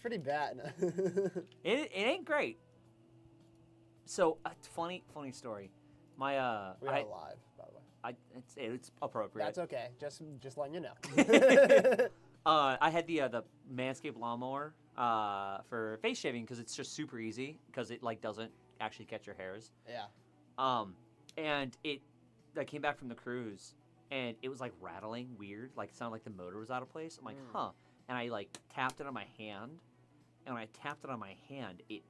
pretty bad. It ain't great. So funny story. My We are live, by the way. it's appropriate. That's okay. Just letting you know. I had the Manscaped lawnmower for face shaving because it's just super easy because it like doesn't actually catch your hairs. Yeah. And I came back from the cruise and it was like rattling weird, like it sounded like the motor was out of place. I'm like, huh. And I like tapped it on my hand, and when I tapped it on my hand, it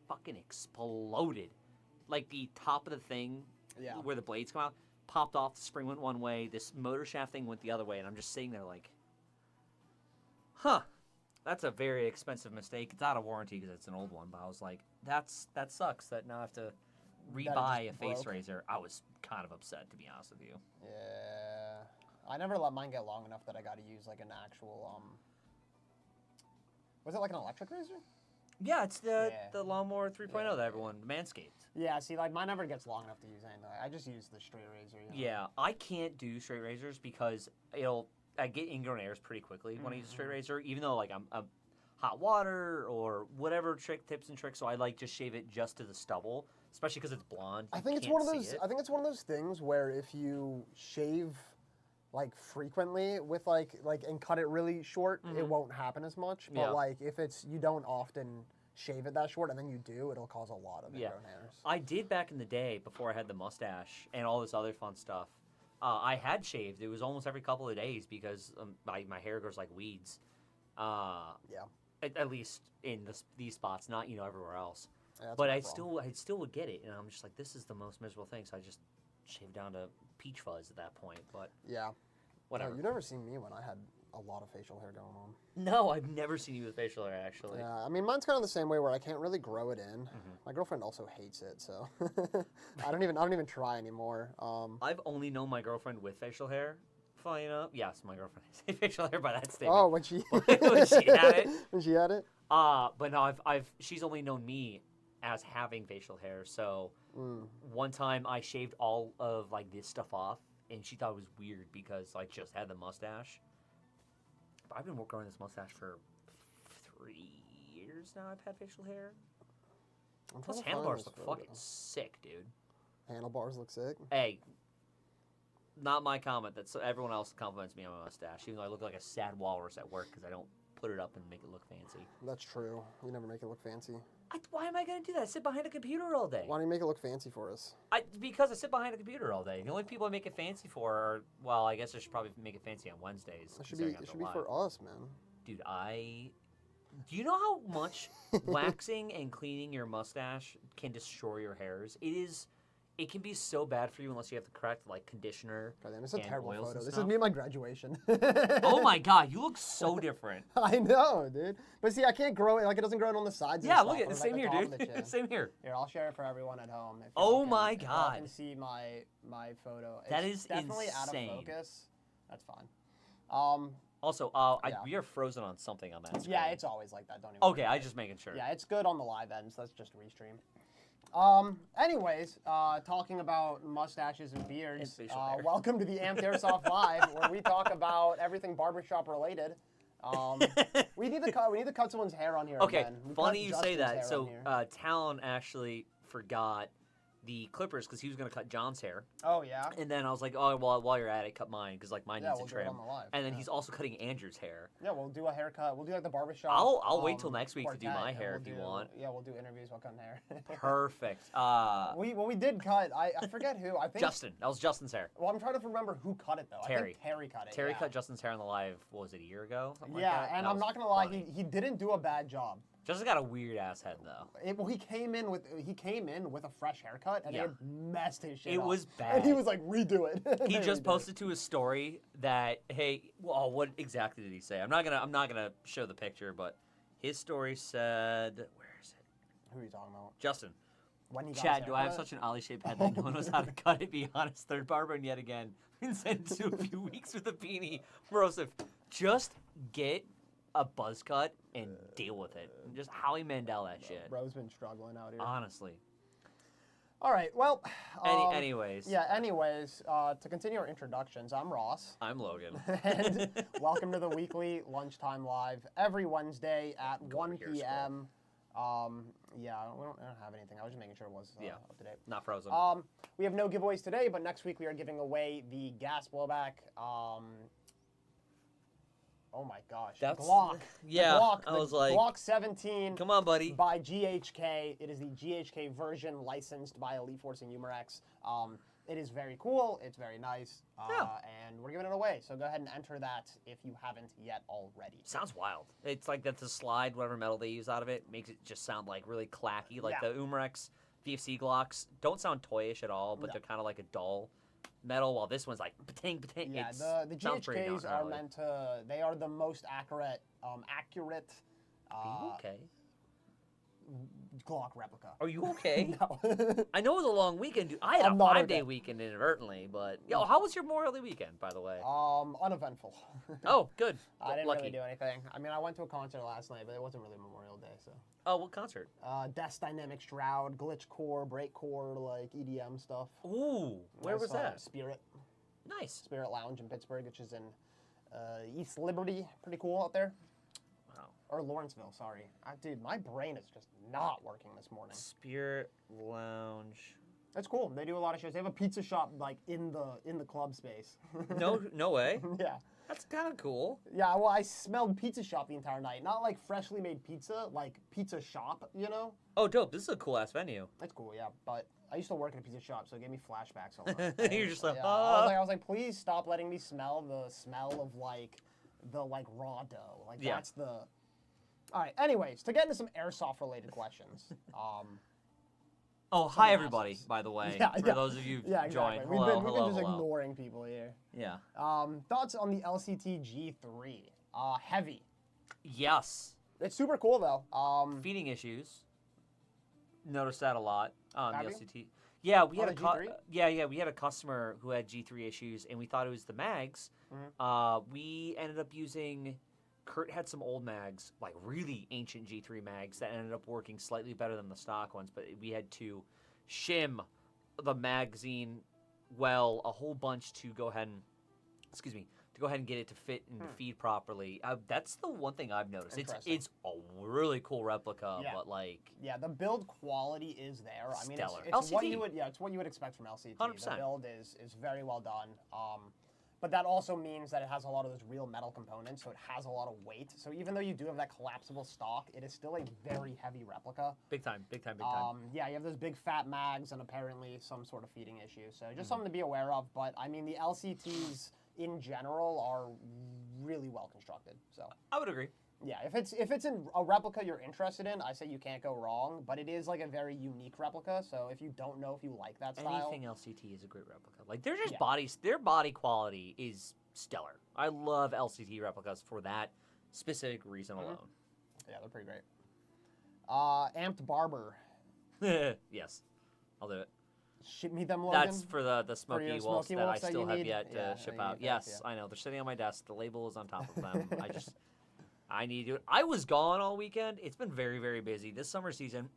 fucking exploded. Like the top of the thing, where the blades come out, popped off. The spring went one way. This motor shaft thing went the other way, and I'm just sitting there like, huh. That's a very expensive mistake. It's out of warranty because it's an old one, but I was like, that sucks. That now I have to rebuy a face razor. I was kind of upset, to be honest with you. Yeah. I never let mine get long enough that I got to use like an actual was it like an electric razor? Yeah, it's the Lawnmower 3.0 that everyone Manscaped. Yeah, see, like mine never gets long enough to use anything. I just use the straight razor. You know? Yeah, I can't do straight razors because I get ingrown hairs pretty quickly when I use a straight razor, even though like I'm hot water or whatever tips and tricks. So I like just shave it just to the stubble, especially because it's blonde. I think it's one of those things where if you shave like frequently with like and cut it really short, it won't happen as much. But like if you don't often shave it that short and then you do, it'll cause a lot of ingrown hairs. I did back in the day before I had the mustache and all this other fun stuff. I had shaved. It was almost every couple of days because my hair grows like weeds. At least in these spots, not everywhere else. Yeah, but I still would get it, and I'm just like, this is the most miserable thing. So I just shaved down to peach fuzz at that point. But whatever. No, you never seen me when I had a lot of facial hair going on. No, I've never seen you with facial hair actually. Yeah, I mean mine's kind of the same way where I can't really grow it in. My girlfriend also hates it, so I don't even try anymore. I've only known my girlfriend with facial hair. Funny enough, yes, my girlfriend has facial hair by that statement. Oh, when she when she had it. When she had it. But no, she's only known me as having facial hair. So one time I shaved all of like this stuff off, and she thought it was weird because I just had the mustache. But I've been growing this mustache for 3 years now. I've had facial hair. Plus handlebars look fucking sick, dude. Handlebars look sick. Hey. Not my comment. That's everyone else compliments me on my mustache, even though I look like a sad walrus at work because I don't put it up and make it look fancy. That's true. You never make it look fancy. Why am I going to do that? I sit behind a computer all day. Why don't you make it look fancy for us? Because I sit behind a computer all day. The only people I make it fancy for are, well, I guess I should probably make it fancy on Wednesdays. It should be for us, man. Dude, do you know how much waxing and cleaning your mustache can destroy your hairs? It can be so bad for you unless you have the correct conditioner. God damn, it's a terrible photo. This is me at my graduation. Oh my god, you look so different. I know, dude. But see, I can't grow it. Like it doesn't grow it on the sides. Yeah, look at the same here, dude. Same here. Here, I'll share it for everyone at home. Oh my god. You can see my photo. That is definitely insane. Out of focus. That's fine. Also, we are frozen on something on that screen. Yeah, it's always like that. Don't even. Okay, I just making sure. Yeah, it's good on the live end, so let's just restream. Anyways, talking about mustaches and beards, welcome to the Amped Airsoft Live, where we talk about everything barbershop related. We need to cut someone's hair on here. Okay, again. funny you say that. So, Talon actually forgot the clippers because he was going to cut John's hair. Oh, yeah? And then I was like, oh, well, while you're at it, cut mine because mine needs a trim. Do it on the live. And then he's also cutting Andrew's hair. Yeah, we'll do a haircut. We'll do like the barbershop. I'll wait till next week to do my hair if you want. Yeah, we'll do interviews while cutting hair. Perfect. We did cut. I forget who. I think Justin. That was Justin's hair. Well, I'm trying to remember who cut it though. Terry. I think Terry cut it. Terry cut Justin's hair on the live. What was it, a year ago? Yeah, and I'm not gonna lie, he didn't do a bad job. Justin's got a weird ass head though. Well, he came in with a fresh haircut and it messed his shit up. It was bad. And he was like, redo it. He just posted to his story that, hey, well, what exactly did he say? I'm not gonna show the picture, but his story said, where is it? Who are you talking about? Justin. When he got Chad, do I have such an ollie-shaped head that no one knows how to cut it? Be honest, third barber, and yet again, been sent to a few weeks with a beanie. Broseph, just get a buzz cut and deal with it. Just Howie Mandel that shit. Bro's been struggling out here. Honestly. All right. Well. Anyways. Yeah. Anyways, to continue our introductions, I'm Ross. I'm Logan. And welcome to the weekly lunchtime live every Wednesday at 1 p.m. Yeah, we don't have anything. I was just making sure it was up to date. Not frozen. We have no giveaways today, but next week we are giving away the gas blowback. Oh my gosh. That's, Glock. Yeah, Glock, I was like, Glock 17. Come on, buddy. By GHK. It is the GHK version licensed by Elite Force and Umarex. It is very cool. It's very nice. And we're giving it away. So go ahead and enter that if you haven't yet already. Sounds wild. It's like that the slide, whatever metal they use out of it, makes it just sound like really clacky. Like the Umarex VFC Glocks don't sound toyish at all, but they're kind of like a dull metal, while this one's like patang, patang. Yeah, the GHKs are meant to, they are the most accurate Are you okay? Glock replica. Are you okay? No. I know it was a long weekend, dude. I had a 5-day weekend inadvertently, but how was your Memorial Day weekend, by the way? Uneventful. Oh, good. I didn't Lucky. really do anything. I mean, I went to a concert last night, but it wasn't really Memorial Day, so. Oh, what concert? Death Dynamic Shroud, Glitchcore, Breakcore, like EDM stuff. Ooh, where was that? Spirit. Nice. Spirit Lounge in Pittsburgh, which is in East Liberty. Pretty cool out there. Wow. Or Lawrenceville, sorry. Dude, my brain is just not working this morning. Spirit Lounge. That's cool. They do a lot of shows. They have a pizza shop like in the club space. No way. Yeah. That's kind of cool. Yeah, well, I smelled pizza shop the entire night. Not like freshly made pizza, like pizza shop, you know? Oh, dope. This is a cool-ass venue. That's cool, yeah. But I used to work at a pizza shop, so it gave me flashbacks a lot. You're just like, yeah, I was like, please stop letting me smell the smell of, like, the, like, raw dough. Like, that's the... All right, anyways, to get into some Airsoft-related questions. Oh, hi everybody, by the way, for those of you who joined. Exactly. Hello, we've been just ignoring people here. Yeah. Thoughts on the LCT G3? Heavy. Yes. It's super cool, though. Feeding issues. Noticed that a lot on the LCT. You? Yeah, we had G3? we had a customer who had G3 issues, and we thought it was the mags. Mm-hmm. We ended up using... Kurt had some old mags, like really ancient G3 mags that ended up working slightly better than the stock ones, but we had to shim the magazine a whole bunch to go ahead and get it to fit and to feed properly. That's the one thing I've noticed. It's a really cool replica, but like... Yeah, the build quality is there. I mean, it's what you would expect from LCT. 100%. The build is very well done. But that also means that it has a lot of those real metal components, so it has a lot of weight. So even though you do have that collapsible stock, it is still a very heavy replica. Big time. Yeah, you have those big fat mags and apparently some sort of feeding issue. So just something to be aware of. But I mean, the LCTs in general are really well constructed. So I would agree. Yeah, if it's in a replica you're interested in, I say you can't go wrong. But it is like a very unique replica, so if you don't know if you like that style, anything LCT is a great replica. Like they're just their body quality is stellar. I love LCT replicas for that specific reason alone. Yeah, they're pretty great. Amped Barber. Yes, I'll do it. Ship me them, Logan. That's for the smoky wolves that I still have yet to ship out. Yes, I know. They're sitting on my desk. The label is on top of them. I need to do it. I was gone all weekend. It's been very, very busy. This summer season,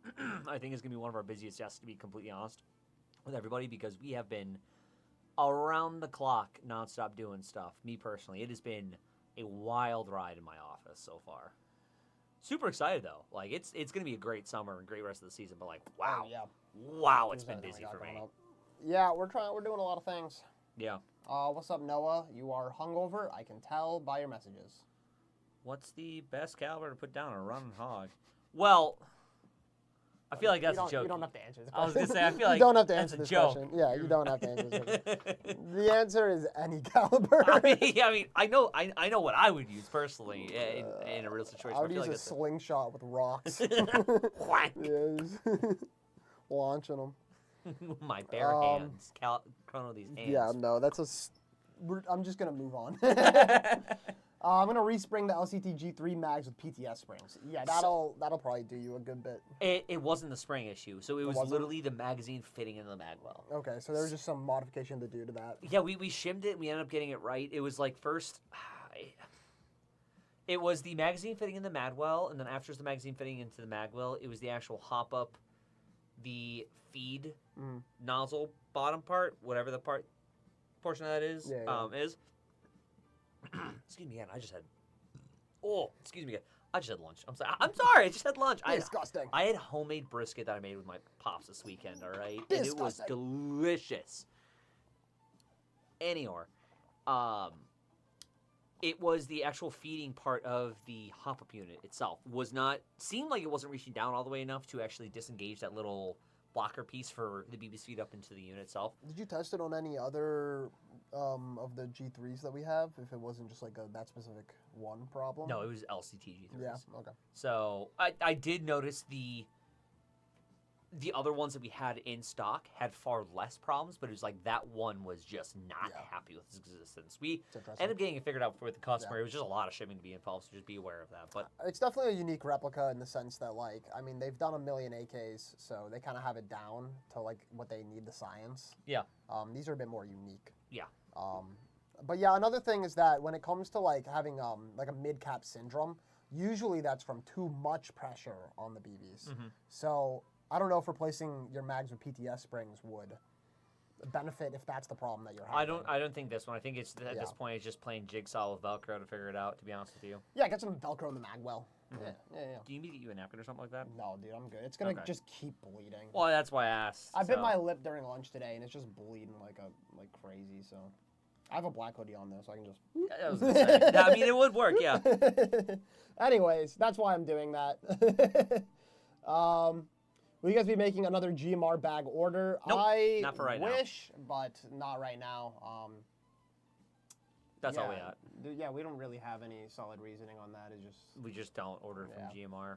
I think, is going to be one of our busiest, just to be completely honest with everybody, because we have been around the clock, nonstop doing stuff. Me personally, it has been a wild ride in my office so far. Super excited, though. Like, it's going to be a great summer and great rest of the season, but, like, wow. Wow, it's been busy for me. Yeah, we're doing a lot of things. Yeah. What's up, Noah? You are hungover. I can tell by your messages. What's the best caliber to put down a running hog? Well, I feel like that's a joke. You don't have to answer this question. I was going to say, I feel like you don't have to answer that's this a joke. Question. Yeah, you don't have to answer this question. The answer is any caliber. I mean, I know what I would use personally in a real situation. I would use a slingshot with rocks. Whack. Launching them. My bare hands. Chrono these hands. Yeah, no, I'm just going to move on. I'm going to respring the LCT G3 mags with PTS springs. Yeah, that'll probably do you a good bit. It wasn't the spring issue, so it was literally the magazine fitting in the magwell. Okay, so there was just some modification to do to that. Yeah, we shimmed it, we ended up getting it right. It was like first... It was the magazine fitting in the magwell, and then after the magazine fitting into the magwell, it was the actual hop-up the feed nozzle bottom part, whatever the portion of that is, is. Excuse me again. I just had. Oh, excuse me again. I just had lunch. I'm sorry. I just had lunch. Disgusting. I had homemade brisket that I made with my pops this weekend. All right, Disgusting. and it was delicious. Anyway, it was the actual feeding part of the hop-up unit itself. Seemed like it wasn't reaching down all the way enough to actually disengage that little blocker piece for the BB's feed up into the unit itself. Did you test it on any other of the G3s that we have? If it wasn't just like that specific one problem? No, it was LCT G3s. Yeah, okay. So I did notice the other ones that we had in stock had far less problems, but it was like that one was just not happy with its existence. We ended up getting it figured out with the customer. It was just a lot of shipping to be involved, so just be aware of that. But it's definitely a unique replica in the sense that, like, I mean, they've done 1 million AKs, so they kind of have it down to, like, what they need, the science. Yeah. These are a bit more unique. Yeah. But yeah, another thing is that when it comes to, like, having, like, a mid-cap syndrome, usually that's from too much pressure on the BBs. So I don't know if replacing your mags with PTS springs would benefit if that's the problem that you're having. I don't think this one. I think it's at this point it's just playing jigsaw with Velcro to figure it out, to be honest with you. Yeah, get some Velcro in the mag well. Yeah. Do you need to get you a napkin or something like that? No, dude, I'm good. It's gonna just keep bleeding. Well, that's why I asked. I bit my lip during lunch today, and it's just bleeding like crazy. So I have a black hoodie on though, so I can just. I was gonna say. Yeah, I mean, it would work. Yeah. Anyways, that's why I'm doing that. Will you guys be making another GMR bag order? Nope, I not for right wish, but not right now. That's all we got. Yeah, we don't really have any solid reasoning on that. It's just we just don't order from GMR.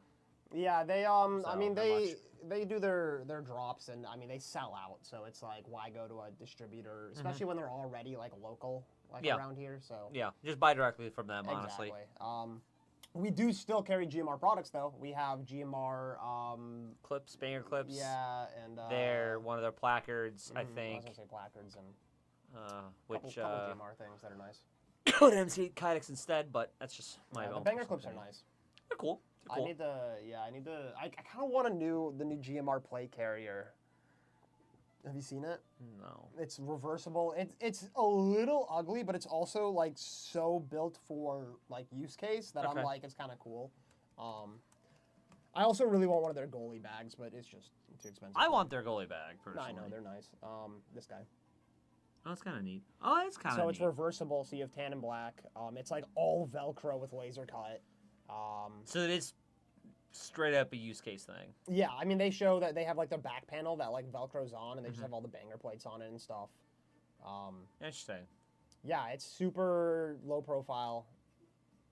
Yeah, they So, I mean they do their drops, and I mean they sell out. So it's like, why go to a distributor, especially when they're already like local, around here. So yeah, just buy directly from them. Honestly. Exactly. We do still carry GMR products, though. We have GMR clips, banger clips. Yeah, and they're one of their placards, I think. I was gonna say placards and which couple GMR things that are nice. Go to MC Kydex instead, but that's just my own. The banger clips are nice. They're cool. I kind of want the new GMR plate carrier. Have you seen it? No. It's reversible. It's a little ugly, but it's also like so built for like use case that I'm like, it's kind of cool. I also really want one of their goalie bags, but it's just too expensive. I want their goalie bag personally. No, I know they're nice. This guy. Oh, that's kind of neat. Oh, it's kind of So neat. it's reversible, so you have tan and black. It's like all Velcro with laser cut. So it is straight up a use case thing. Yeah, I mean, they show that they have like the back panel that like Velcro's on, and they just have all the banger plates on it and stuff. Interesting. Yeah, it's super low profile.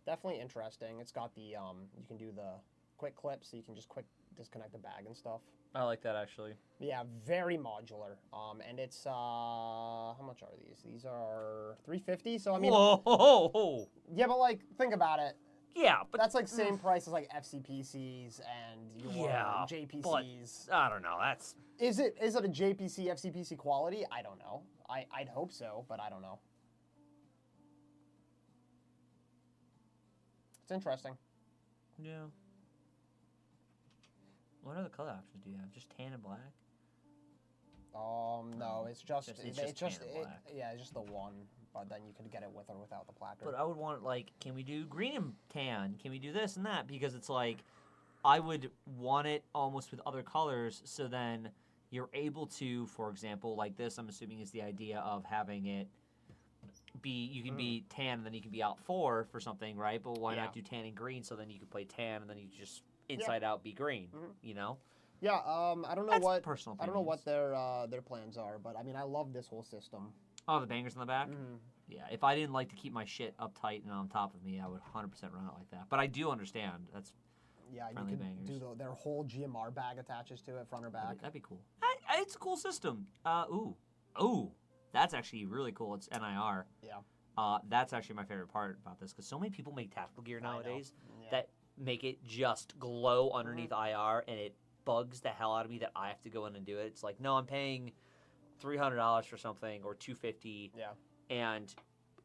Definitely interesting. It's got the you can do the quick clip, so you can just quick disconnect the bag and stuff. I like that actually. Yeah, very modular. And it's how much are these? These are $350. So I mean, whoa. Yeah, but like think about it. Yeah, but that's like same price as like FCPCs and your JPCs. But I don't know. That's is it a JPC FCPC quality? I don't know. I'd hope so, but I don't know. It's interesting. Yeah. What other color options do you have? Just tan and black? No, it's just it's just the one. But then you could get it with or without the placard. But I would want, like, can we do green and tan? Can we do this and that? Because it's like, I would want it almost with other colors, so then you're able to, for example, like this, I'm assuming is the idea of having it be, you can be tan and then you can be out for something, right? But why not do tan and green, so then you can play tan and then you just inside out be green, you know? Yeah, I don't know I don't know what their plans are, but I mean, I love this whole system. Oh, the bangers in the back? Yeah, if I didn't like to keep my shit uptight and on top of me, I would 100% run it like that. But I do understand. That's you can do their whole GMR bag attaches to it, front or back. That'd be cool. It's a cool system. Ooh, that's actually really cool. It's NIR. Yeah. That's actually my favorite part about this, because so many people make tactical gear nowadays that make it just glow underneath IR, and it bugs the hell out of me that I have to go in and do it. It's like, no, I'm paying $300 for something or $250. Yeah. And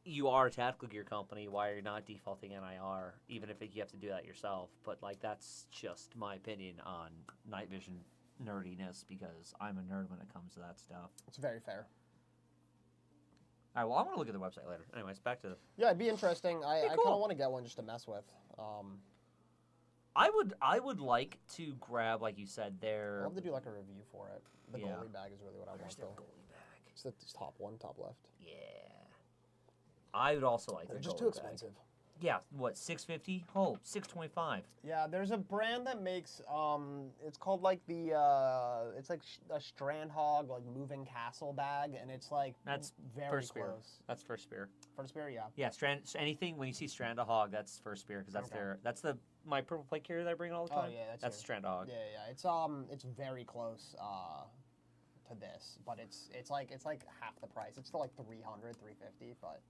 you are a tactical gear company. Why are you not defaulting NIR, even if you have to do that yourself? But like, that's just my opinion on night vision nerdiness because I'm a nerd when it comes to that stuff. It's very fair. All right, well, I want to look at the website later. Anyways, back to... Yeah, it'd be interesting. I kind of want to get one just to mess with. I would like to grab, like you said, I'd love to do like a review for it. The goalie bag is really what I want, though. Goalie bag? It's the top one, top left. Yeah. I would also like They're the just goalie too bag. expensive. Yeah, what, $650? Oh, $625. Yeah, there's a brand that makes it's called like the it's like a Strandhog like moving castle bag, and it's like That's very First Spear. close. That's First Spear. First Spear, yeah. Yeah, anything when you see Strand a Hog, that's First Spear because that's my purple plate carrier that I bring all the time. Oh yeah, that's Strand a Hog. Yeah, it's very close to this, but it's like half the price. It's still like 300, 350, but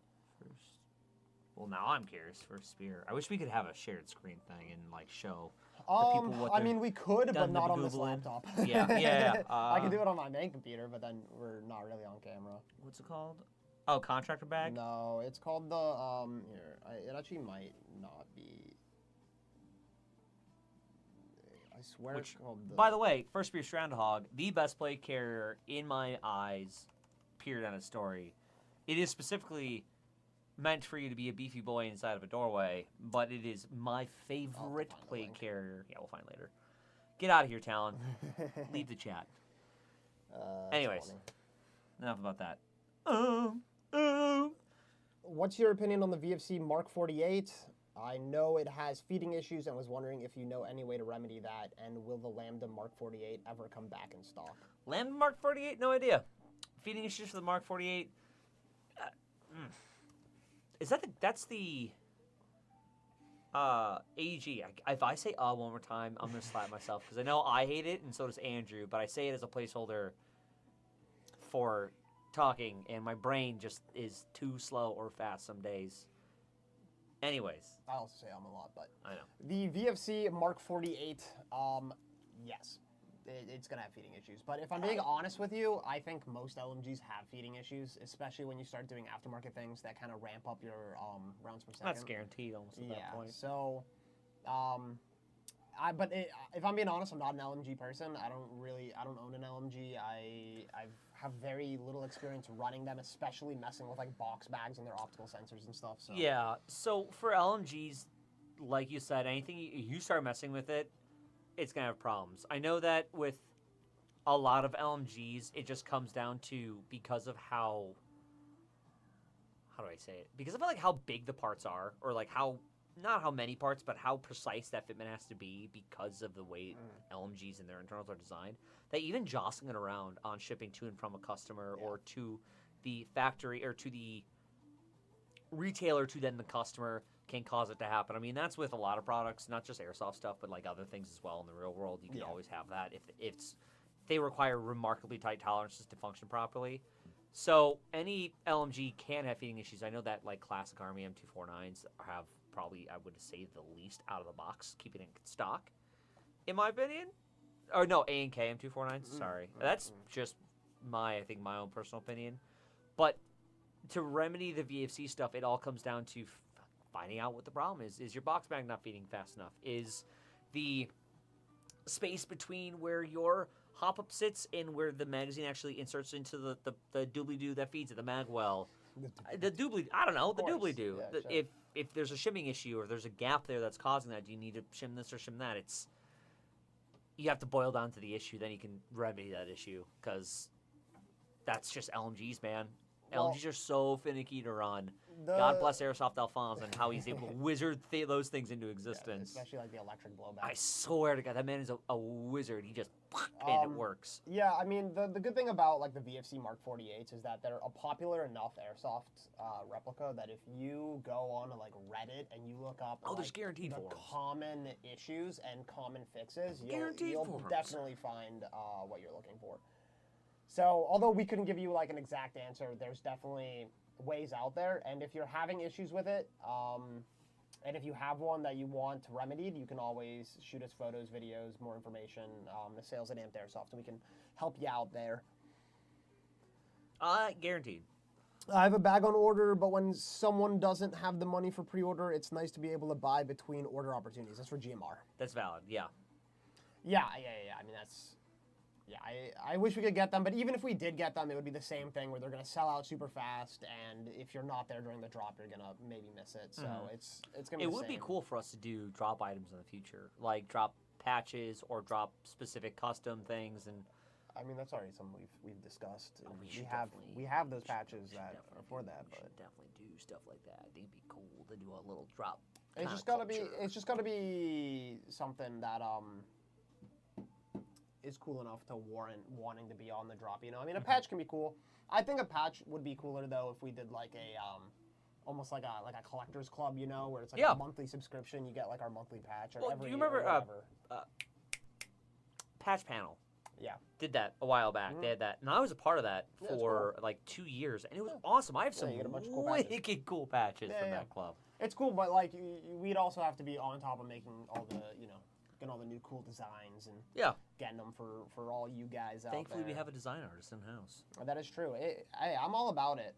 Well, now I'm curious for Spear. I wish we could have a shared screen thing and like show the people what I mean, we could, but not on this Googling. laptop. Yeah. I could do it on my main computer, but then we're not really on camera. What's it called? Oh, contractor bag? No, it's called the here. It actually might not be. I swear it's called the. By the way, First Spear Strand Hog, the best plate carrier in my eyes. Period. On a story. It is specifically meant for you to be a beefy boy inside of a doorway, but it is my favorite plate carrier. Yeah, we'll find it later. Get out of here, Talon. Leave the chat. Anyways, funny. enough about that. What's your opinion on the VFC Mark 48? I know it has feeding issues and was wondering if you know any way to remedy that, and will the Lambda Mark 48 ever come back in stock? Lambda Mark 48? No idea. Feeding issues for the Mark 48? Is that that's the AG? If I say one more time, I'm gonna slap myself because I know I hate it and so does Andrew, but I say it as a placeholder for talking, and my brain just is too slow or fast some days. Anyways, I also say a lot, but I know the VFC Mark 48. Yes. It's going to have feeding issues. But if I'm being honest with you, I think most LMGs have feeding issues, especially when you start doing aftermarket things that kind of ramp up your rounds per second. That's guaranteed almost at that point. So, if I'm being honest, I'm not an LMG person. I don't own an LMG. I have very little experience running them, especially messing with like box bags and their optical sensors and stuff. So. Yeah, so for LMGs, like you said, anything you start messing with it, it's going to have problems. I know that with a lot of LMGs, it just comes down to because of how do I say it? Because of like how big the parts are, or like not how many parts, but how precise that fitment has to be because of the way LMGs and their internals are designed, that even jostling it around on shipping to and from a customer or to the factory or to the retailer to then the customer can cause it to happen. I mean, that's with a lot of products, not just Airsoft stuff, but like other things as well in the real world. You can always have that if they require remarkably tight tolerances to function properly. So any LMG can have feeding issues. I know that like classic Army M249s have probably, I would say, the least out of the box, keeping it in stock, in my opinion. Or no, A&K M249s. Sorry, that's just my own personal opinion. But to remedy the VFC stuff, it all comes down to finding out what the problem is. Is your box bag not feeding fast enough? Is the space between where your hop-up sits and where the magazine actually inserts into the doobly-doo that feeds it, the mag well? The doobly, I don't know, the doobly-doo. Yeah, sure. If there's a shimming issue or there's a gap there that's causing that, do you need to shim this or shim that? You have to boil down to the issue, then you can remedy that issue, because that's just LMGs, man. Well, LMGs are so finicky to run. God bless Airsoft Alphonse and how he's able to wizard those things into existence. Yeah, especially like the electric blowback. I swear to God, that man is a wizard. He just and it works. Yeah, I mean the good thing about like the VFC Mark 48s is that they're a popular enough Airsoft replica that if you go on to like Reddit and you look up there's guaranteed the forums. common issues and common fixes, you'll forums. definitely find what you're looking for. So although we couldn't give you like an exact answer, there's definitely ways out there. And if you're having issues with it, and if you have one that you want remedied, you can always shoot us photos, videos, more information, the sales at Amped Airsoft, and we can help you out there. Guaranteed. I have a bag on order, but when someone doesn't have the money for pre-order, it's nice to be able to buy between order opportunities. That's for GMR. That's valid, yeah. Yeah. I mean, Yeah, I wish we could get them, but even if we did get them, it would be the same thing where they're going to sell out super fast, and if you're not there during the drop, you're going to maybe miss it. So it's going to be It would be cool for us to do drop items in the future, like drop patches or drop specific custom things. And I mean, that's already something we've discussed. Oh, we have those patches that are for that. We should definitely do stuff like that. I think it'd be cool to do a little drop. It's just gotta be something that is cool enough to warrant wanting to be on the drop. You know, I mean, a patch can be cool. I think a patch would be cooler though if we did like a almost like a collector's club. You know, where it's like a monthly subscription. You get like our monthly patch. Or do you remember Patch Panel? Yeah. Did that a while back. They had that. And I was a part of that for like 2 years. And it was awesome. I have some wicked cool patches from that club. It's cool, but like we'd also have to be on top of making all the, getting all the new cool designs and getting them for all you guys out there. Thankfully, we have a design artist in-house. That is true. I'm all about it.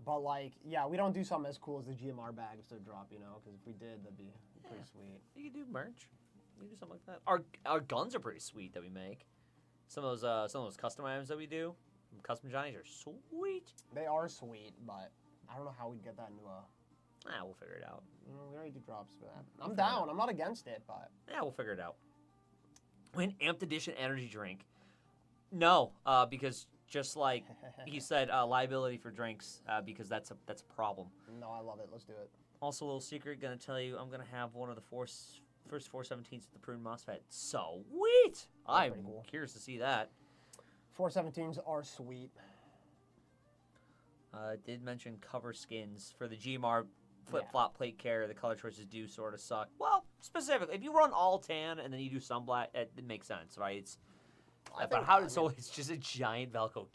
But like, we don't do something as cool as the GMR bags to drop, because if we did, that'd be pretty sweet. You could do merch. You could do something like that. Our guns are pretty sweet that we make. Some of those custom items that we do, custom Johnnies, are sweet. They are sweet, but I don't know how we'd get that into a... We'll figure it out. We already do drops for that. I'm down. I'm not against it, but... Yeah, we'll figure it out. Win Amped Edition energy drink. No, because just like he said, liability for drinks, because that's a problem. No, I love it. Let's do it. Also, a little secret, gonna tell you, I'm gonna have one of the first 417s with the prune MOSFET. Sweet! I'm curious to see that. 417s are sweet. Did mention cover skins for the GMR flip-flop plate carrier. The color choices do sort of suck. Well, specifically, if you run all tan and then you do some black, it makes sense, right? It's just a giant Velcro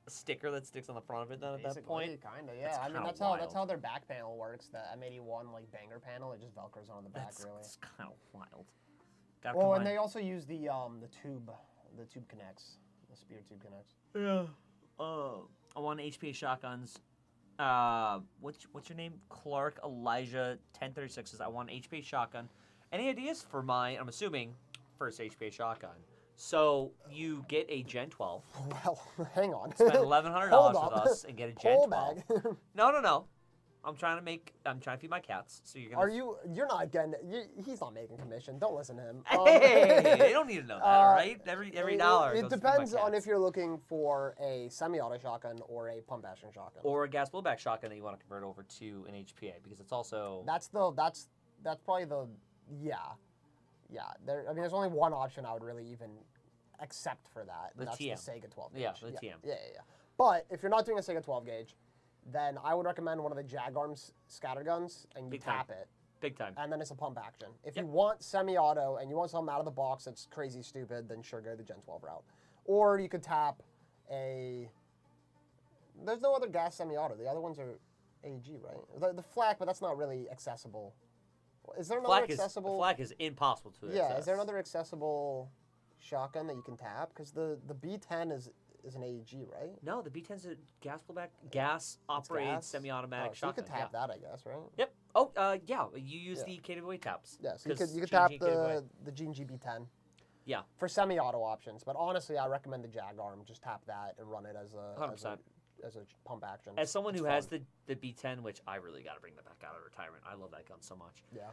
sticker that sticks on the front of it then at that point? Kind of, yeah. I mean, that's how their back panel works. The M81 like banger panel, it just Velcros on the back, really. It's kind of wild. Well, and they also use the tube connects, the spear tube connects. Yeah. I want HPA shotguns. What's your name? Clark Elijah 1036 says I want an HPA shotgun. Any ideas for my? I'm assuming first HPA shotgun. So you get a Gen 12. Well, hang on. Spend $1,100 with us and get a Gen 12. Bag. No. I'm trying to feed my cats. So you're gonna. You're not getting. He's not making commission. Don't listen to him. Hey, they don't need to know that, all right? Every dollar. It depends on if you're looking for a semi-auto shotgun or a pump action shotgun. Or a gas blowback shotgun that you want to convert over to an HPA because it's also. That's probably the there's only one option I would really even accept for that. That's the Sega 12 gauge. Yeah, the TM. Yeah. But if you're not doing a Sega 12 gauge, then I would recommend one of the Jag Arms scatter guns, and you tap it. Big time. And then it's a pump action. If you want semi-auto and you want something out of the box that's crazy stupid, then sure, go the Gen 12 route. Or you could tap a... There's no other gas semi-auto. The other ones are AG, right? The flak, but that's not really accessible. Is there another accessible... Flak is impossible to access. Yeah, is there another accessible shotgun that you can tap? Because the B10 is an AEG, right? No, the B10's a gas-operated semi-automatic shotgun. So you could tap that, I guess, right? Yep. Oh, yeah. You use the KWA taps. Yeah, so you could tap the G&G B10. Yeah. For semi-auto options, but honestly, I recommend the Jag Arm. Just tap that and run it as a pump action. As someone who has the B10, which I really got to bring that back out of retirement. I love that gun so much. Yeah.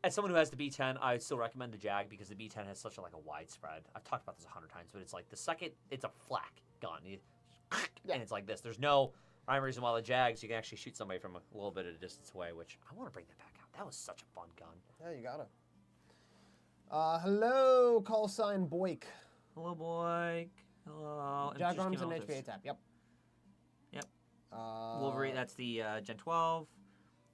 As someone who has the B10, I would still recommend the Jag because the B10 has such a widespread. I've talked about this 100 times, but it's like the second, it's a flak gun. And it's like this. There's no rhyme or reason why the Jags, you can actually shoot somebody from a little bit of a distance away, which I want to bring that back out. That was such a fun gun. Yeah, you got it. Hello, call sign Boyk. Hello, Boyk. Hello. Jag Arms and HPA tap. Yep. Wolverine, that's the Gen 12.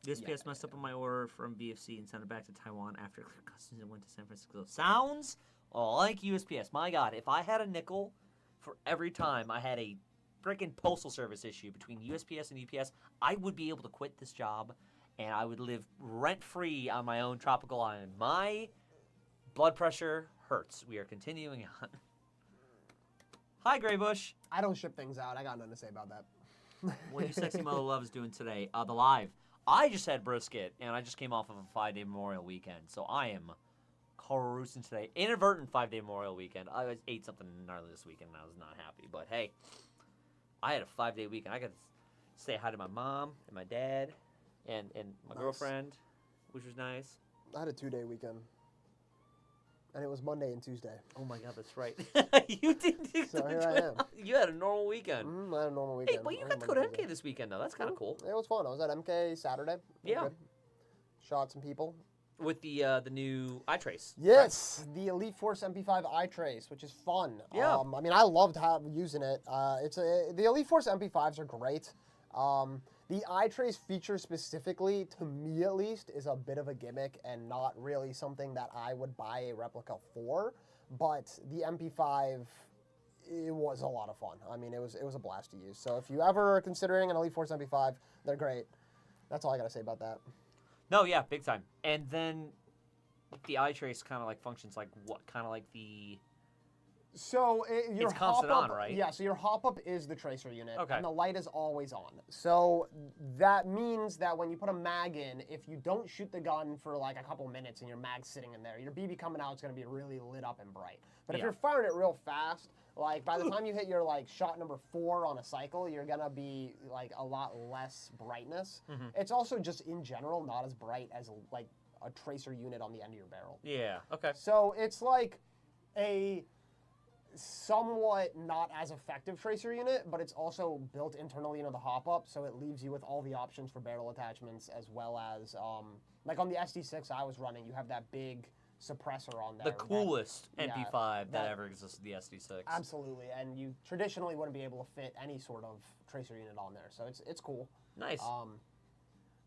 USPS messed up on my order from BFC and sent it back to Taiwan after customs and went to San Francisco. Sounds like USPS. My God, if I had a nickel for every time I had a freaking postal service issue between USPS and UPS, I would be able to quit this job and I would live rent-free on my own tropical island. My blood pressure hurts. We are continuing on. Hi, Graybush. I don't ship things out. I got nothing to say about that. What are you sexy mother loves doing today? The live. I just had brisket, and I just came off of a 5-day Memorial weekend, so I am cruising today. Inadvertent 5-day Memorial Weekend. I ate something gnarly this weekend, and I was not happy. But, hey, I had a 5-day weekend. I got to say hi to my mom and my dad and my girlfriend, which was nice. I had a 2-day weekend. And it was Monday and Tuesday. Oh, my God, that's right. You didn't do So here I am. You had a normal weekend. I had a normal weekend. Hey, but you got to go to MK this weekend, though. That's kind of cool. It was fun. I was at MK Saturday. Yeah. Good. Shot some people. With the new iTrace. Yes, the Elite Force MP5 iTrace, which is fun. Yeah. I mean, I loved using it. The Elite Force MP5s are great. The iTrace feature specifically, to me at least, is a bit of a gimmick and not really something that I would buy a replica for. But the MP5, it was a lot of fun. I mean, it was a blast to use. So if you ever are considering an Elite Force MP5, they're great. That's all I got to say about that. No, yeah, big time. And then the iTrace kind of like functions like what? Kind of like the... So your it's constant hop-up, on, right? Yeah, so your hop-up is the tracer unit, Okay. and the light is always on. So that means that when you put a mag in, if you don't shoot the gun for like a couple minutes and your mag's sitting in there, your BB coming out is going to be really lit up and bright. But if you're firing it real fast, like by the time you hit your like shot number 4 on a cycle, you're going to be like a lot less brightness. Mm-hmm. It's also just in general not as bright as like a tracer unit on the end of your barrel. Yeah, okay. So it's like a somewhat not as effective tracer unit, but it's also built internally into the hop-up, so it leaves you with all the options for barrel attachments, as well as, like on the SD6 I was running, you have that big suppressor on there. The coolest MP5 that that ever existed, the SD6. Absolutely, and you traditionally wouldn't be able to fit any sort of tracer unit on there, so it's cool. Nice.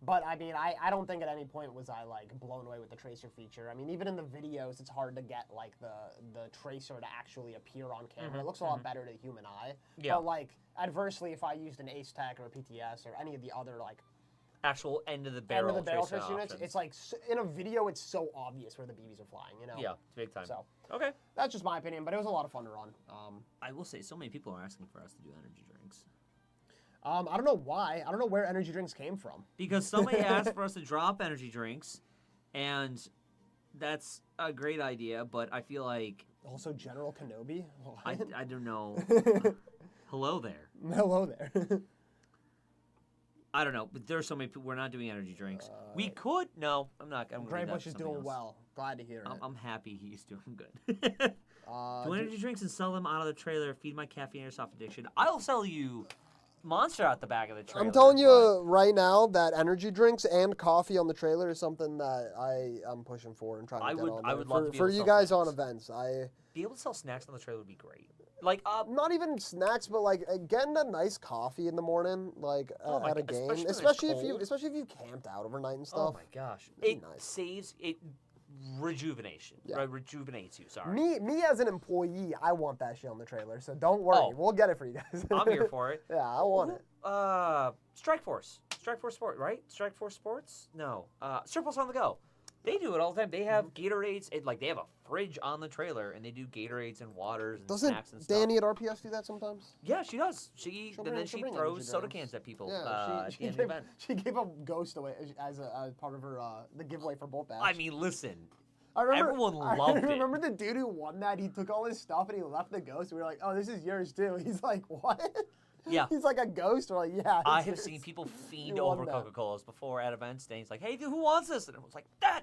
But I mean, I don't think at any point was I like blown away with the tracer feature. I mean, even in the videos, it's hard to get like the tracer to actually appear on camera. It looks a lot better to the human eye. Yeah. But like adversely, if I used an Ace Tech or a PTS or any of the other like Actual end of the barrel tracer units, options. it's like in a video, it's so obvious where the BBs are flying. You know. Yeah, it's big time. So okay. that's just my opinion, but it was a lot of fun to run. I will say, so many people are asking for us to do energy drinks. I don't know why. I don't know where energy drinks came from. Because somebody asked for us to drop energy drinks, and that's a great idea, but I feel like... Also, General Kenobi? I don't know. Hello there. Hello there. I don't know, but there's so many people. We're not doing energy drinks. We could. No, I'm not. I'm Gray gonna Bush is doing well. Glad to hear it. I'm happy he's doing good. Do energy drinks and sell them out of the trailer. Feed my caffeine airsoft addiction. I'll sell you Monster out the back of the trailer. I'm telling you right now that energy drinks and coffee on the trailer is something that I'm pushing for and trying to get on there. I would love to be for able to you sell guys snacks. on events. Be able to sell snacks on the trailer would be great. Like, Not even snacks, but like getting a nice coffee in the morning, like my at a God, game, especially when it's especially if you camped out overnight and stuff. oh my gosh, It'd it be nice. saves it. Rejuvenation. Yeah. Rejuvenates you. Sorry. Me as an employee, I want that shit on the trailer, so don't worry, Oh. we'll get it for you guys. I'm here for it. Yeah, I want it. Strike Force Sport, right? Strike Force Sports? No. Surplus on the Go. They do it all the time. They have Gatorades. They have a fridge on the trailer, and they do Gatorades and waters and Doesn't snacks and stuff. Danny at RPS do that sometimes? Yeah, she does. She She'll and then bring- she she'll bring throws energy soda drinks. cans at people Yeah, at the end of the event. she gave a ghost away as part of her the giveaway for Bolt Bash. I mean, listen. I remember, everyone I loved it. remember the dude who won that. He took all his stuff and he left the ghost. We were like, "Oh, this is yours too." He's like, "What?" Yeah. He's like a ghost. We're like, "Yeah." I it's have yours." seen people fiend You won over that. Coca-Colas before at events. And he's like, "Hey, dude, who wants this?" And everyone's like, "Dad,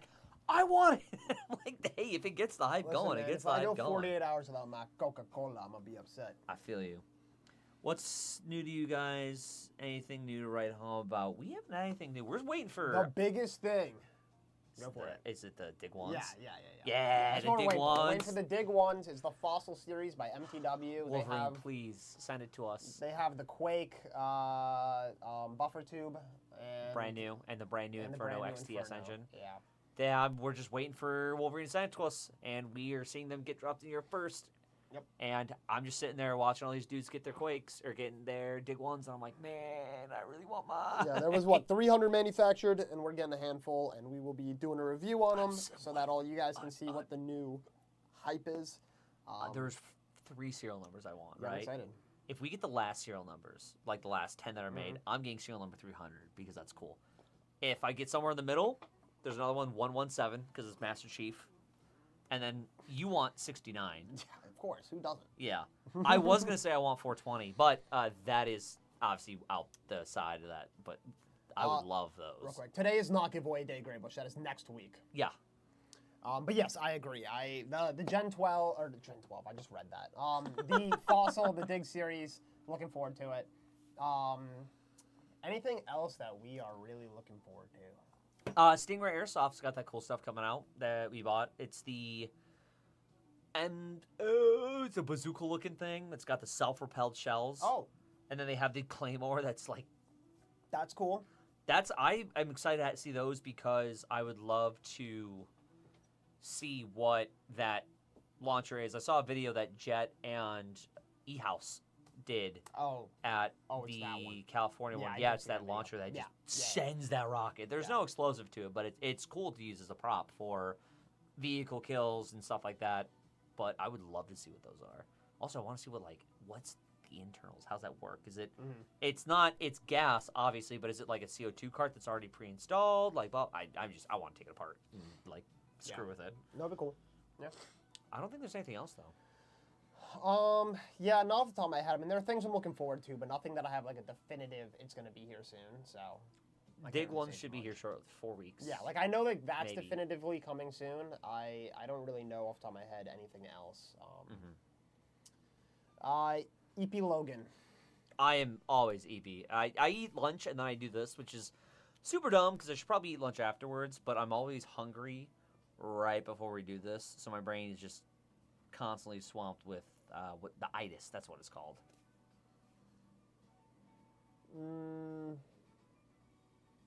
I want it." I'm like, "Hey, if it gets the hype Listen, going, man, it gets if the I hype go going." 48 hours without my Coca-Cola, I'm gonna be upset. I feel you. What's new to you guys? Anything new to write home about? We haven't had anything new. We're waiting for. The biggest thing. Go for it. Is it the Dig Ones? Yeah. Yeah, That's the what we're Dig waiting for. We're waiting Ones. for the Dig Ones. It's the Fossil series by MTW. Wolverine, please send it to us. They have the Quake buffer tube. And Brand new, and the brand new and the Inferno brand new XTS Inferno. engine. Yeah. We're just waiting for Wolverine to send it to us, and we are seeing them get dropped in here first. Yep. And I'm just sitting there watching all these dudes get their Quakes or getting their Dig Ones, and I'm like, man, I really want mine. Yeah, there was, 300 manufactured, and we're getting a handful, and we will be doing a review on them so that all you guys can see what the new hype is. There's 3 serial numbers I want, Yeah, I'm right? excited. If we get the last serial numbers, like the last 10 that are Mm-hmm. made, I'm getting serial number 300 because that's cool. If I get somewhere in the middle, there's another one, 117, because it's Master Chief. and then you want 69. Yeah, of course. Who doesn't? Yeah. I was going to say I want 420, but that is obviously out the side of that. But I would love those. Real quick. Today is not giveaway day, Graybush. That is next week. Yeah. But yes, I agree. The Gen 12, or the Gen 12, I just read that. The Fossil, the Dig series, looking forward to it. Anything else that we are really looking forward to? Stingray Airsoft's got that cool stuff coming out that we bought. It's it's a bazooka looking thing that's got the self-propelled shells. Oh. And then they have the Claymore that's like... That's cool. I'm excited to see those because I would love to see what that launcher is. I saw a video that Jet and E-House did at the California one. Yeah, it's that launcher that just sends that rocket. There's no explosive to it, but it's cool to use as a prop for vehicle kills and stuff like that. But I would love to see what those are. Also, I want to see what's the internals. How's that work? Is it? It's gas, obviously, but is it like a CO2 cart that's already pre-installed? Like, well, I want to take it apart and like screw with it. That'd be cool. Yeah. I don't think there's anything else though. Yeah, not off the top of my head. I mean, there are things I'm looking forward to, but nothing that I have like a definitive. It's going to be here soon. So. Dig ones should be here shortly, 4 weeks. Yeah, like I know that that's maybe. definitively coming soon. I don't really know off the top of my head anything else. EP Logan. I am always EP. I eat lunch and then I do this, which is super dumb because I should probably eat lunch afterwards, but I'm always hungry right before we do this, so my brain is just constantly swamped with the itis. That's what it's called.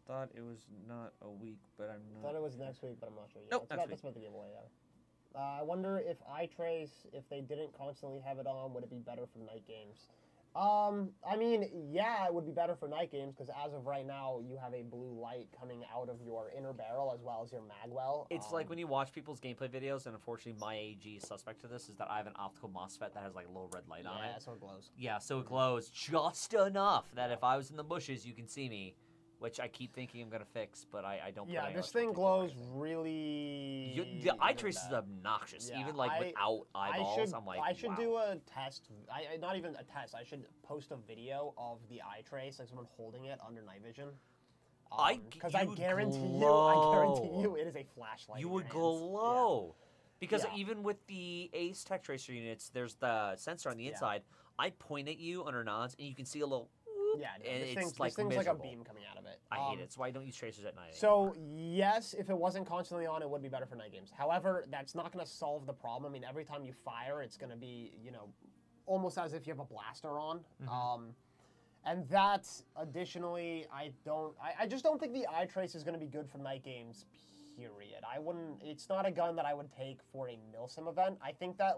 Thought it was not a week, but I'm not. Thought it was next week, but I'm not sure. Nope, next week. That's about the giveaway, yeah. I wonder if iTrace, if they didn't constantly have it on, would it be better for night games? I mean, yeah, it would be better for night games because as of right now, you have a blue light coming out of your inner barrel as well as your magwell. It's like when you watch people's gameplay videos, and unfortunately, my AG is suspect to this, is that I have an optical MOSFET that has like a little red light on it. Yeah, so it glows. Yeah, so it glows just enough that if I was in the bushes, you can see me. Which I keep thinking I'm going to fix, but I don't. Yeah, this thing glows really... The eye trace is obnoxious, even like without eyeballs. I should do a test. Not even a test. I should post a video of the eye trace, like someone holding it under night vision. Because I guarantee you, it is a flashlight. You would glow. Yeah. Because even with the Ace Tech Tracer units, there's the sensor on the inside. I point at you under nods, and you can see a little... Yeah, no, and this thing's like a beam coming out of it. I hate it. That's why I don't use tracers at night. So, yes, if it wasn't constantly on, it would be better for night games. However, that's not going to solve the problem. I mean, every time you fire, it's going to be, almost as if you have a blaster on. And that's, additionally, I just don't think the eye trace is going to be good for night games, period. It's not a gun that I would take for a Milsim event. I think that,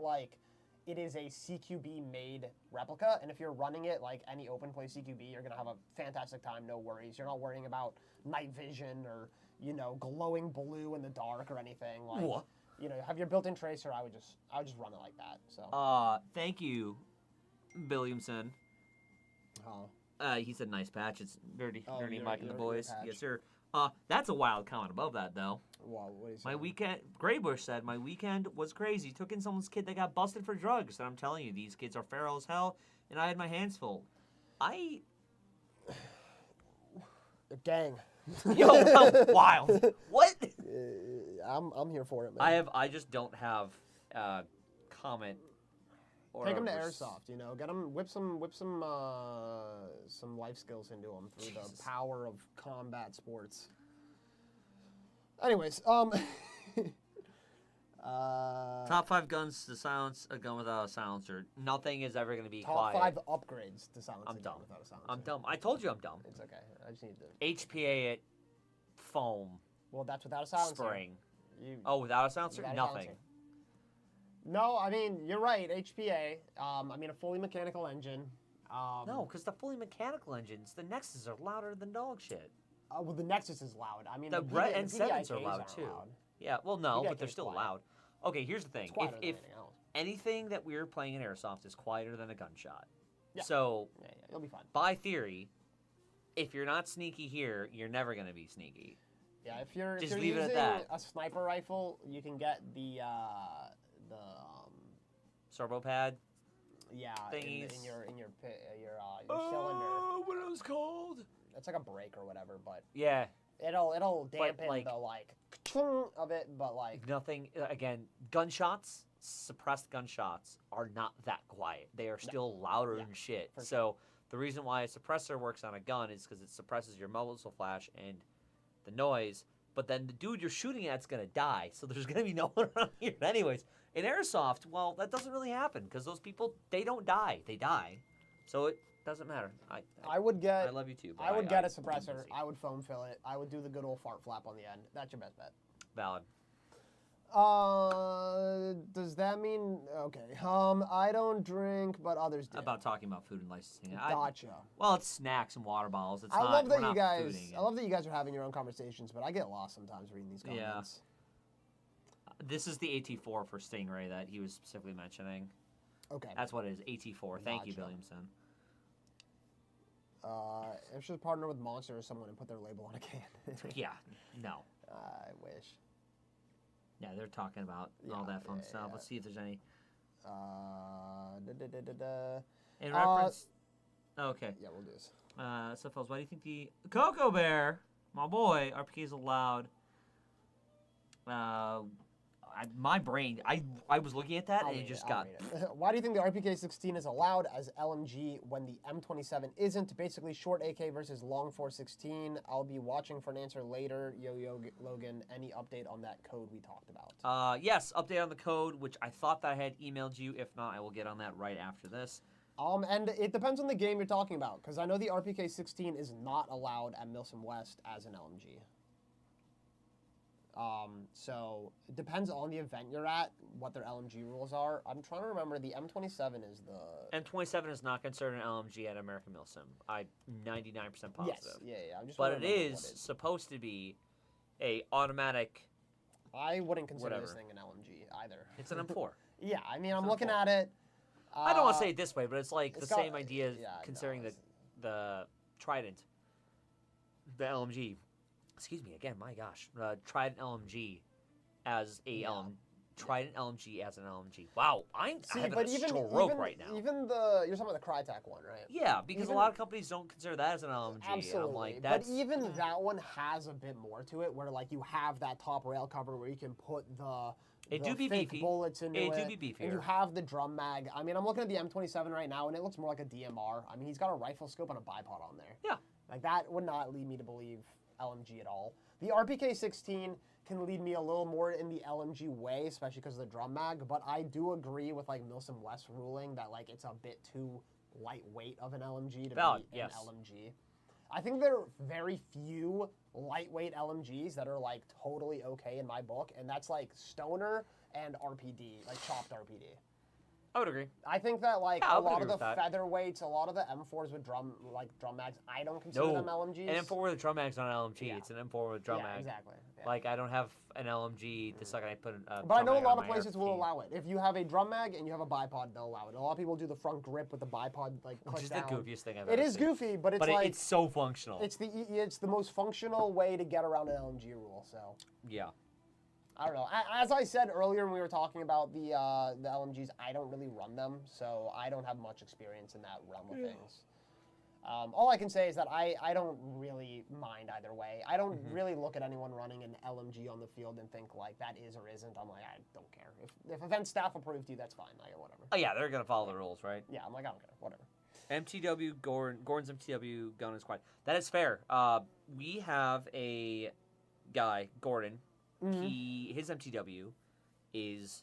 it is a CQB-made replica, and if you're running it like any open play CQB, you're gonna have a fantastic time, no worries. You're not worrying about night vision or glowing blue in the dark or anything. Have your built-in tracer. I would just run it like that. So. Thank you, Williamson. He said nice patch. It's dirty Mike and the boys. Yes, sir. That's a wild comment above that, though. Wow, what is my weekend, Graybush said, my weekend was crazy. Took in someone's kid that got busted for drugs. And I'm telling you, these kids are feral as hell, and I had my hands full. Gang. Yo, wild. What? I'm here for it, man. I just don't have comment. Take them to Airsoft, get them, whip some life skills into them through the power of combat sports. Anyways, top 5 guns to silence a gun without a silencer. Nothing is ever going to be top quiet. 5 upgrades to silence I'm a dumb. gun without a silencer. I'm dumb. I told you I'm dumb. It's okay. I just need to... HPA it, foam. Well, that's without a silencer. Spring. Without a silencer? Nothing. No, I mean, you're right, HPA. A fully mechanical engine. No, because the fully mechanical engines, the Nexus are louder than dog shit. Well, the Nexus is loud. I mean, the Red N7s are loud, too. Loud. Yeah, well, no, but they're still loud. Okay, here's the thing. If anything that we're playing in Airsoft is quieter than a gunshot. Yeah. So, you'll be fine. By theory, if you're not sneaky here, you're never going to be sneaky. Yeah, if you're Just if you're leave it at using that. a sniper rifle, you can get the Servo pad. yeah Thingies. in your cylinder. What it was called? It's like a brake or whatever, but Yeah. it'll dampen like- the of it, but like Nothing. Again, gunshots, suppressed gunshots are not that quiet. They are still louder Yeah, than shit. for So the reason why a suppressor works on a gun is because it suppresses your muzzle flash and the noise. But then the dude you're shooting at's gonna die, so there's gonna be no one around here. Anyways, in Airsoft, well, that doesn't really happen because those people, they don't die. They die, so it doesn't matter. I would get I love you too. But I would get a I'm suppressor. busy. I would foam fill it. I would do the good old fart flap on the end. That's your best bet. Valid. Does that mean okay? I don't drink, but others do. About talking about food and licensing. Gotcha. Well, it's snacks and water bottles. It's I not, love that we're you not guys. fooding it. I love that you guys are having your own conversations, but I get lost sometimes reading these Yeah. comments. This is the AT4 for Stingray that he was specifically mentioning. Okay. That's what it is, AT4. Thank you, Gotcha. Williamson. If should partner with Monster or someone and put their label on a can. Yeah, no. I wish. Yeah, they're talking about all Yeah, that fun yeah, stuff. yeah. Let's see if there's any. Da. In reference. Okay. Yeah, we'll do this. So, fellas, why do you think the Cocoa Bear, my boy, RPK is allowed? My brain, I was looking at that I'll and read it just I'll got. read it. Why do you think the RPK-16 is allowed as LMG when the M27 isn't? Basically, short AK versus long 416. I'll be watching for an answer later. Yo, Logan, any update on that code we talked about? Yes, update on the code, which I thought that I had emailed you. If not, I will get on that right after this. And it depends on the game you're talking about, because I know the RPK-16 is not allowed at Milsom West as an LMG. So it depends on the event you're at, what their LMG rules are. I'm trying to remember. The M27 is the M27 is not considered an LMG at American Milsim. I'm 99% positive. yes, yeah. I'm just. But trying it to remember is what supposed to be a automatic. I wouldn't consider this whatever. thing an LMG either. It's an M4. Yeah, I mean, I'm an looking M4. at it. I don't want to say it this way, but it's like it's the got- same idea as yeah, no, considering it's- the Trident, the LMG. Excuse me again. My gosh, Trident LMG as a Yeah. Trident LMG as an LMG. Wow, I'm See, having but a even stroke right now. Even you're talking about the Crytek one, right? Yeah, because even- a lot of companies don't consider that as an LMG. Absolutely. And I'm like, that's But even that one has a bit more to it, where like you have that top rail cover where you can put It the do be fake beefy. bullets into It it. do be beefier. And you have the drum mag. I mean, I'm looking at the M27 right now, and it looks more like a DMR. I mean, he's got a rifle scope and a bipod on there. Yeah. Like that would not lead me to believe LMG at all. The RPK-16 can lead me a little more in the LMG way, especially because of the drum mag. But I do agree with like Milsom West ruling that like it's a bit too lightweight of an LMG to Valid, be yes. an LMG. I think there are very few lightweight LMGs that are like totally okay in my book, and that's like Stoner and RPD, like chopped RPD. I would agree. I think that like Yeah, I a would lot of agree the with that. featherweights, a lot of the M4s with drum mags, I don't consider them LMGs. An M4 with a drum mag's not an LMG. Yeah. It's an M4 with a drum yeah, mag. exactly. Yeah. Like I don't have an LMG the second I put a But I drum know a mag lot on of my places will RP, allow it. If you have a drum mag and you have a bipod, they'll allow it. A lot of people do the front grip with the bipod like which click is down. the goofiest thing I've It ever is seen. goofy, but it's But like it's so functional. it's the most functional way to get around an LMG rule. So Yeah. I don't know. As I said earlier when we were talking about the LMGs, I don't really run them, so I don't have much experience in that realm of things. All I can say is that I don't really mind either way. I don't really look at anyone running an LMG on the field and think like that is or isn't. I'm like, I don't care. If event staff approved you, that's fine. Like whatever. Oh yeah, they're gonna follow the rules, right? Yeah, I'm like, I don't care. Whatever. MTW Gordon's MTW gun is quiet. That is fair. We have a guy, Gordon. His MTW is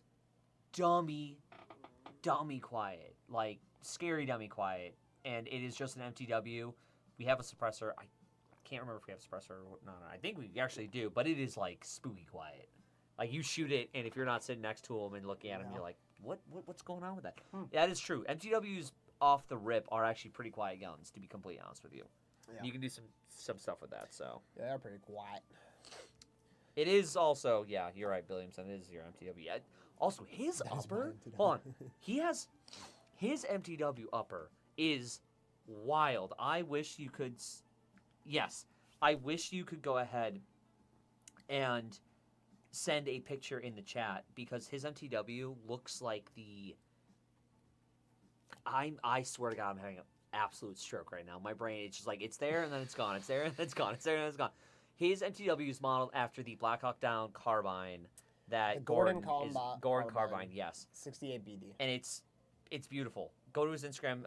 dummy quiet, like scary dummy quiet, and it is just an MTW. We have a suppressor. I can't remember if we have a suppressor or not. I think we actually do, but it is like spooky quiet. Like you shoot it, and if you're not sitting next to him and looking at him, you're like, what's going on with that? That is true. MTWs off the rip are actually pretty quiet guns, to be completely honest with you. Yeah. You can do some stuff with that. So Yeah, they're pretty quiet. it is also, yeah, you're right, Williamson. It is your MTW. Yeah. Also, his That is upper, my MTW. hold on, he has his MTW upper is wild. I wish you could, yes, I wish you could go ahead and send a picture in the chat because his MTW looks like the. I swear to God, I'm having an absolute stroke right now. My brain, it's just like it's there and then it's gone. It's there and then it's gone. It's there and then it's gone. His MTW is modeled after the Black Hawk Down carbine that The Gordon Carbine, yes. 68 BD. And it's beautiful. Go to his Instagram,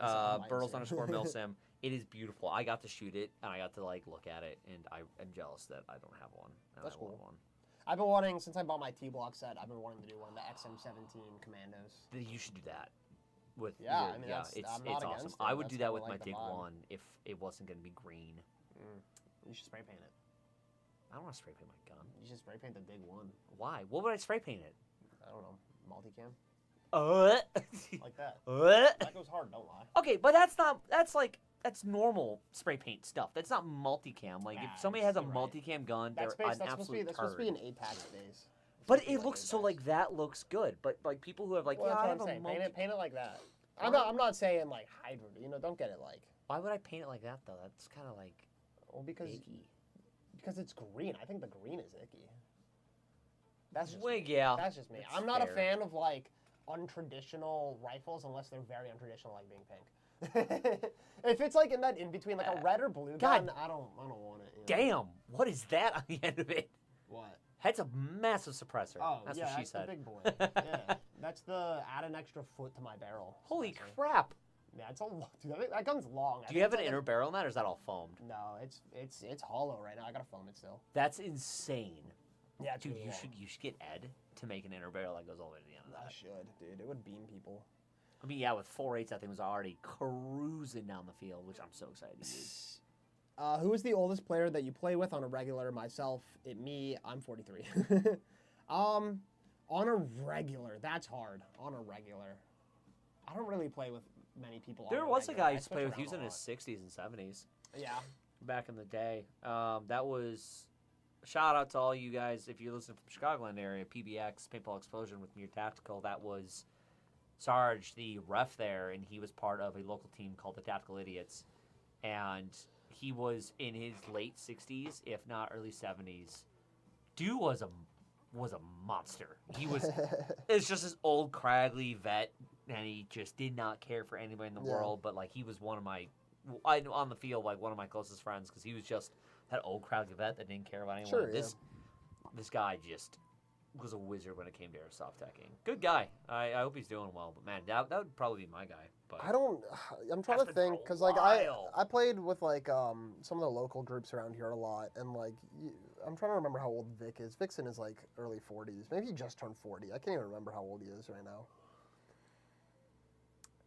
Burtles_Milsim. It is beautiful. I got to shoot it and I got to like look at it, and I am jealous that I don't have one. And That's I want cool. one. I've been wanting, since I bought my T-Block set, I've been wanting to do one of the XM17 Commandos. You should do that. With Yeah, your, I mean, it's I'm not awesome. against it. I would That's do that kinda with like my the Dig vibe. 1 if it wasn't going to be green. You should spray paint it. I don't want to spray paint my gun. You should spray paint the Dig 1. Why? What would I spray paint it? I don't know. Multicam? Like Like that. that. That goes hard, don't lie. Okay, but that's normal spray paint stuff. That's not multicam. Like, if somebody has a you're right. multicam gun, That's they're an supposed to be absolute that's supposed to be turd. an ATAC base. But it looks so like that looks good. But like people who have like, Well, yeah, that's I what have I'm a saying. multi. Paint it like that. Why? I'm not saying like hybrid. You know, don't get it like. Why would I paint it like that though? That's kind of like Well, because icky. it's green. I think the green is icky. That's just Well, me. yeah. That's just me. That's I'm not a fair. fan of like untraditional rifles unless they're very untraditional, like being pink. If it's like in that in between, like a red or blue God. gun, I don't want it. You know? Damn, what is that on the end of it? What? That's a massive suppressor. Oh, that's yeah, what she that's said. the big boy. Yeah, that's the add an extra foot to my barrel. Holy suppressor. crap! Yeah, it's a dude. That gun's long. I Do you think have it's an like inner barrel in that, or is that all foamed? No, it's hollow right now. I gotta foam it still. That's insane. Yeah, it's Dude, really you long. should get Ed to make an inner barrel that goes all the way to the end of I that. should, dude. It would beam people. I mean, yeah, with 4.8s, that thing was already cruising down the field, which I'm so excited to use. Who is the oldest player that you play with on a regular? Myself, me. I'm 43. On a regular, that's hard. On a regular, I don't really play with many people. There on a was a regular. guy I I used to play switch with. He was around in a his lot. 60s and 70s Yeah. back in the day. That was shout out to all you guys if you're listening from Chicagoland area. PBX Paintball Explosion with Mere Tactical. That was Sarge, the ref there, and he was part of a local team called the Tactical Idiots, and he was in his late 60s, if not early 70s. Dude was a monster. He was. It's just this old craggly vet, and he just did not care for anybody in the world. But like, he was one of my, on the field, like one of my closest friends, because he was just that old craggly vet that didn't care about anyone. Sure, This guy just was a wizard when it came to airsoft teching. Good guy. I hope he's doing well. But man, that would probably be my guy. But I'm trying That's to been for think a because like while. I played with like some of the local groups around here a lot, and like I'm trying to remember how old Vic is. Vixen is like early 40s. Maybe he just turned 40. I can't even remember how old he is right now.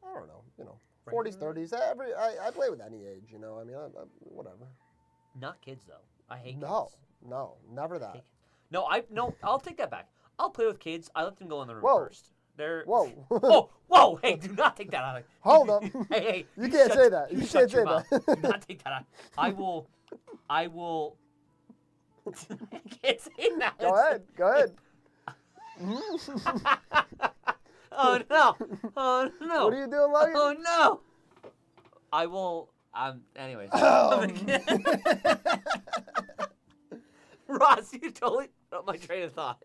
I don't know. You know, 40s, 30s. I play with any age. You know, I mean, whatever. not kids though. I hate No, kids. no, never that. No, I'll take that back. I'll play with kids. I let them go in the room Whoa. first. They're Whoa. whoa! Hey, do not take that out. Hold up. Hey, You can't say that. You shut can't your say mouth. that. Do not take that out. I will. I can't say that. Go ahead. Go ahead. Oh no! Oh no! What are you doing, Logan? Oh no! I will. Anyways. Ross, you totally my train of thought.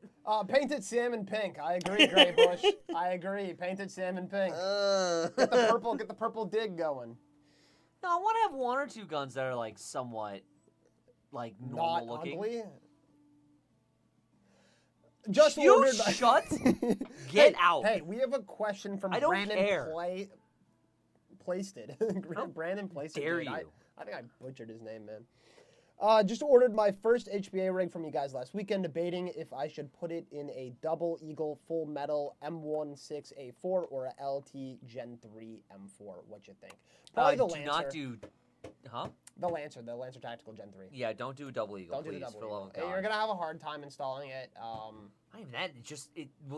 Painted salmon pink. I agree, Gray Bush. I agree. Painted salmon pink. Get the purple dig going. No, I want to have one or two guns that are like somewhat like normal Not looking. ugly. Just You ordered. shut. Get Hey, out. Hey, we have a question from I don't Brandon care. Playsted. Brandon Playsted. dare dude. you. I think I butchered his name, man. Just ordered my first HBA rig from you guys last weekend, debating if I should put it in a Double Eagle Full Metal M16A4 or a LT Gen 3 M4. What you think? Probably the do Lancer. not do. Huh? The Lancer Tactical Gen 3. Yeah, don't do a double eagle, Don't do please. the Double for the love Eagle. of God. You're gonna have a hard time installing it. Not even that.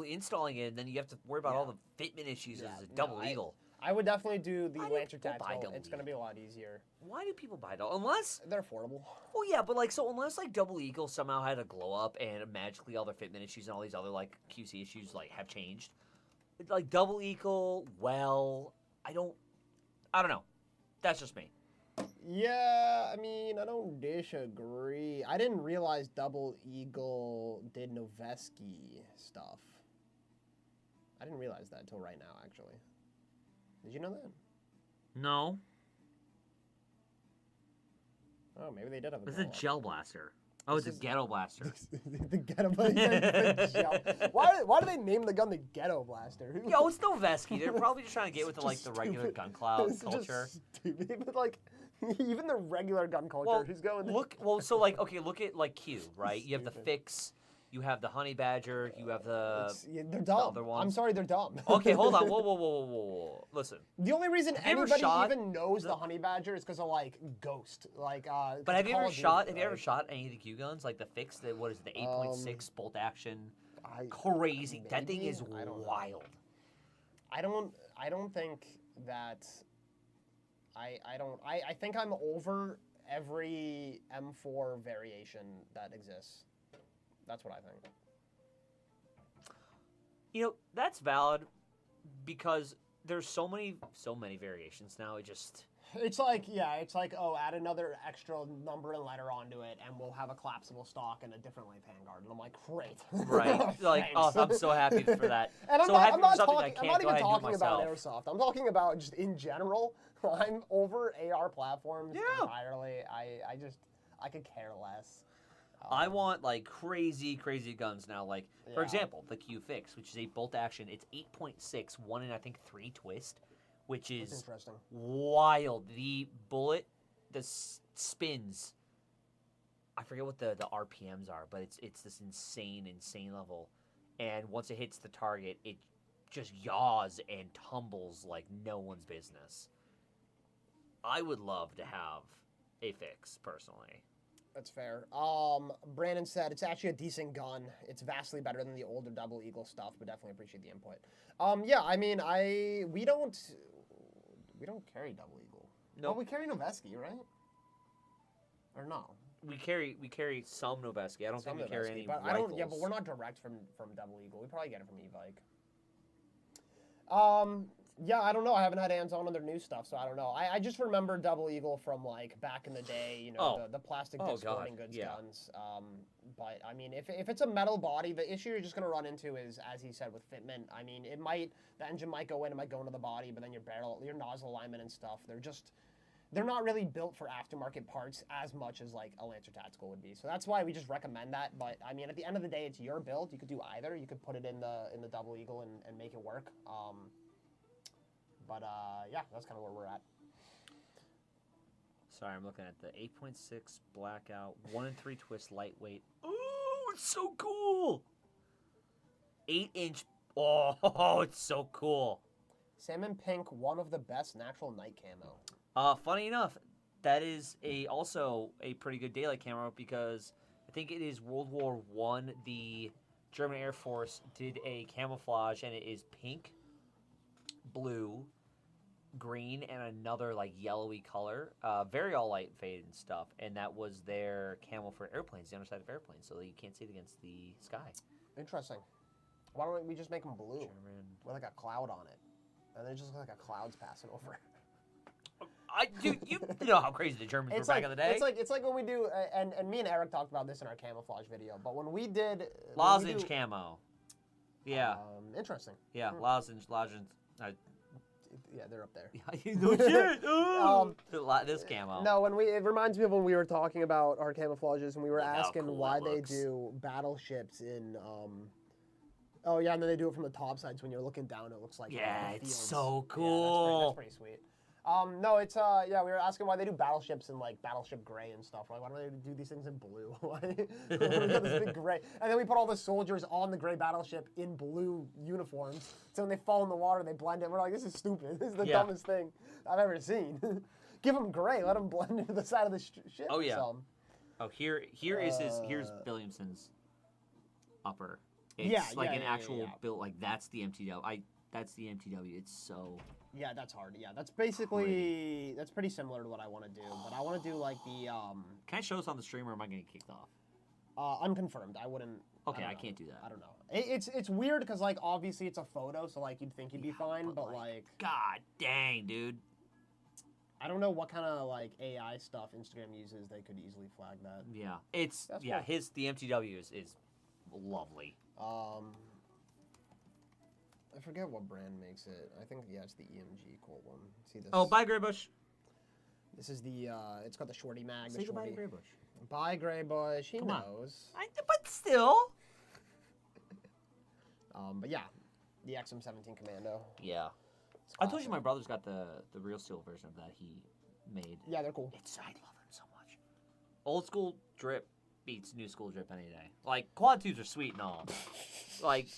Installing it, and then you have to worry about all the fitment issues as a double eagle. I would definitely do the Why do Lancer people buy Tactical. Double It's gonna be a lot easier. Why do people buy double? Unless, They're affordable. well, yeah, but like, so unless like double eagle somehow had a glow up and magically all their fitment issues and all these other like QC issues like have changed, like double eagle, well, I don't know. That's just me. Yeah, I mean, I don't disagree. I didn't realize Double Eagle did Noveski stuff. I didn't realize that until right now, actually. Did you know that? No. Oh, maybe they did have a It's a gel. gel blaster. Oh, it's a ghetto blaster. The Ghetto Blaster. Why do they name the gun the Ghetto Blaster? Yo, it's Noveski. They're probably just trying to get with the regular gun cloud It's culture. just stupid. But like, even the regular gun culture, who's going? So look at like Q, right? You have the Fix, you have the Honey Badger, you have they're dumb. the other ones. I'm sorry, they're dumb. Okay, hold on. Whoa. Listen. The only reason Have you ever anybody shot even knows the Honey Badger is because of like Ghost, like. But have you ever shot? Have you ever like, shot any of the Q guns, like the Fix? The 8.6 bolt action? I- Crazy. That thing maybe? is I don't know. wild. I don't think that. I think I'm over every M4 variation that exists. That's what I think. You know, that's valid because there's so many variations now. It's like, oh, add another extra number and letter onto it, and we'll have a collapsible stock and a different length handguard. And I'm like, great. Right. Like, oh, I'm so happy for that. And I'm so not, happy I'm not, for something talking, I I'm can't not go even ahead and do talking about myself. Airsoft. I'm talking about just in general. I'm over AR platforms entirely. I could care less. I want like crazy guns now. Like for example, the Q Fix, which is a bolt action. It's 8.6, 1 and I think 3 twist, which is interesting. Wild. The bullet, spins. I forget what the RPMs are, but it's this insane level. And once it hits the target, it just yaws and tumbles like no one's business. I would love to have a Fix personally. That's fair. Brandon said it's actually a decent gun. It's vastly better than the older Double Eagle stuff, but definitely appreciate the input. Yeah, I mean, we don't carry Double Eagle. No, we carry Noveski, right? Or no? We carry some Noveski. I don't think we carry any but rifles. but we're not direct from Double Eagle. We probably get it from E-Vike. Yeah, I don't know. I haven't had hands-on on their new stuff, so I don't know. I just remember Double Eagle from like back in the day, you know, the plastic disc sporting goods guns. But I mean, if it's a metal body, the issue you're just gonna run into is, as he said, with fitment. I mean, the engine might go in, it might go into the body, but then your nozzle alignment and stuff, they're not really built for aftermarket parts as much as like a Lancer Tactical would be. So that's why we just recommend that. But I mean, at the end of the day, it's your build. You could do either. You could put it in the Double Eagle and make it work. But yeah, that's kind of where we're at. Sorry, I'm looking at the 8.6 blackout, 1 and 3 twist lightweight. Oh, it's so cool! 8-inch. Oh, it's so cool. Salmon pink, one of the best natural night camo. Funny enough, that is also a pretty good daylight camo because I think it is World War I. The German Air Force did a camouflage, and it is pink, blue, green, and another like yellowy color. Very all light fade and stuff, and that was their camo for airplanes, the underside of airplanes, so that you can't see it against the sky. Interesting. Why don't we just make them blue with like a cloud on it, and then just look like a cloud's passing over? Dude, you know how crazy the Germans were back in the day. It's like when we do, and me and Eric talked about this in our camouflage video. But when we did lozenge camo, yeah, interesting. Yeah, lozenge. Yeah, they're up there. No shit. This camo. No, it reminds me of when we were talking about our camouflages and we were asking why they do battleships in. Oh yeah, and then they do it from the top sides. When you're looking down, it looks like it's so cool. Yeah, that's pretty sweet. No, it's we were asking why they do battleships in like battleship gray and stuff. Like, why don't they do these things in blue? Why we got this big gray? And then we put all the soldiers on the gray battleship in blue uniforms. So when they fall in the water, they blend in. We're like, this is stupid. This is the dumbest thing I've ever seen. Give them gray. Let them blend into the side of the ship. Oh yeah. Oh, here's Williamson's upper. It's an actual build. Like that's the MTW. That's the MTW. It's so. Yeah, that's hard. Yeah, that's basically that's pretty similar to what I want to do. But I want to do like the. Can I show this on the stream, or am I gonna get kicked off? Unconfirmed. I wouldn't. Okay, I can't do that. I don't know. It's weird because like obviously it's a photo, so like you'd think you'd be fine, but like. God dang, dude. I don't know what kind of like AI stuff Instagram uses. They could easily flag that. Yeah, That's cool. the MTW is lovely. I forget what brand makes it. I think it's the EMG cool one. See this? Oh, bye, Greybush. This is the it's got the shorty mag. Say goodbye to Greybush. Bye, Greybush. He Come on. knows. But still. But yeah, the XM17 Commando. Yeah. It's I told you classic. my brother's got the real steel version of that he made. Yeah, they're cool. I love him so much. Old school drip beats new school drip any day. Like quad tubes are sweet and all. Like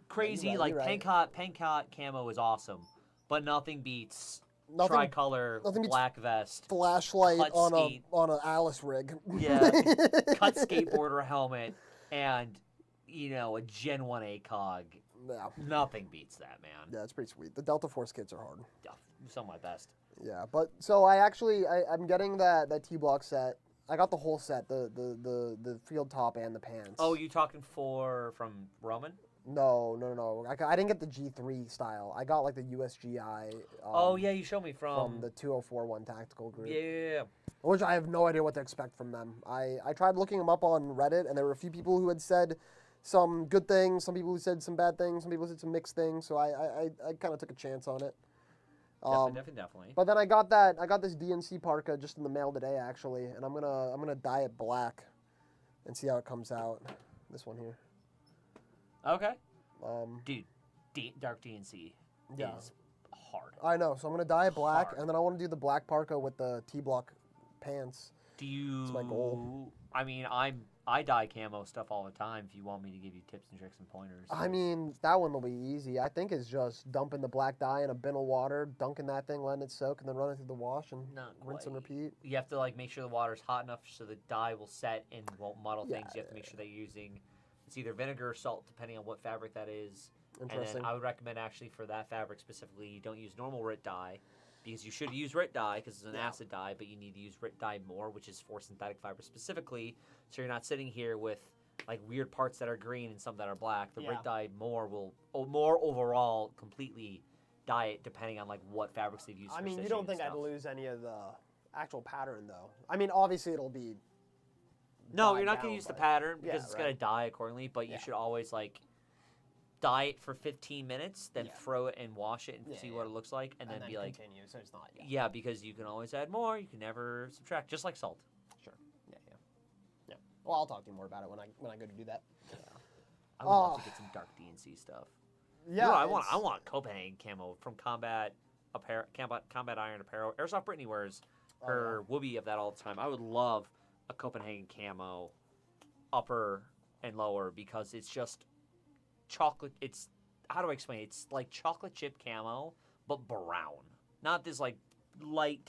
crazy, Yeah, you're like right. Pancot camo is awesome, but nothing beats Nothing- tricolor nothing beats black vest. Flashlight Cut on skate. a Alice rig. Yeah, cut skateboarder helmet, and a Gen 1A cog. Yeah. Nothing beats that, man. Yeah, it's pretty sweet. The Delta Force kits are hard. Yeah, some of my best. Yeah, but so I'm getting that T-block set. I got the whole set, the field top and the pants. Oh, you talking from Roman? No. I didn't get the G3 style. I got like the USGI. Oh yeah, you showed me from the 2041 tactical group. Yeah. Which I have no idea what to expect from them. I tried looking them up on Reddit, and there were a few people who had said some good things, some people who said some bad things, some people said some mixed things. So I kind of took a chance on it. Definitely. But then I got this DNC parka just in the mail today actually, and I'm gonna dye it black, and see how it comes out. This one here. Okay. Dude, Dark DNC Yeah. is hard. I know, so I'm gonna dye it black, Hard. and then I want to do the black parka with the T-block pants. Do you? It's my goal. I mean, I dye camo stuff all the time. If you want me to give you tips and tricks and pointers. I mean, that one will be easy. I think it's just dumping the black dye in a bin of water, dunking that thing, letting it soak, and then running through the wash and Not rinse and quite. repeat. You have to make sure the water's hot enough so the dye will set and won't muddle Yeah. things. You have to make sure that you're using it's either vinegar or salt depending on what fabric that is. And Interesting. then I would recommend actually for that fabric specifically, you don't use normal RIT dye because you should use RIT dye because it's an acid dye, but you need to use RIT dye more, which is for synthetic fiber specifically. So you're not sitting here with weird parts that are green and some that are black. The RIT dye will more overall completely dye it depending on what fabrics they've used. I for mean, you stitching don't and think I'd stuff. lose any of the actual pattern, though? I mean, obviously it'll be. No, dyed you're not down, going to use the but- pattern because Yeah, it's going to dye accordingly, but you should always dye it for 15 minutes, then throw it and wash it and see what it looks like, and then be like, continue, so it's not. yeah, because you can always add more, you can never subtract, just like salt. Sure. Yeah. Well, I'll talk to you more about it when I go to do that. I would love to get some dark DNC stuff. Yeah. I want Copenhagen camo from Combat Iron Apparel. Airsoft Brittany wears her whoopee of that all the time. I would love a Copenhagen camo upper and lower because it's just chocolate. It's how do I explain it? It's like chocolate chip camo but brown, not this light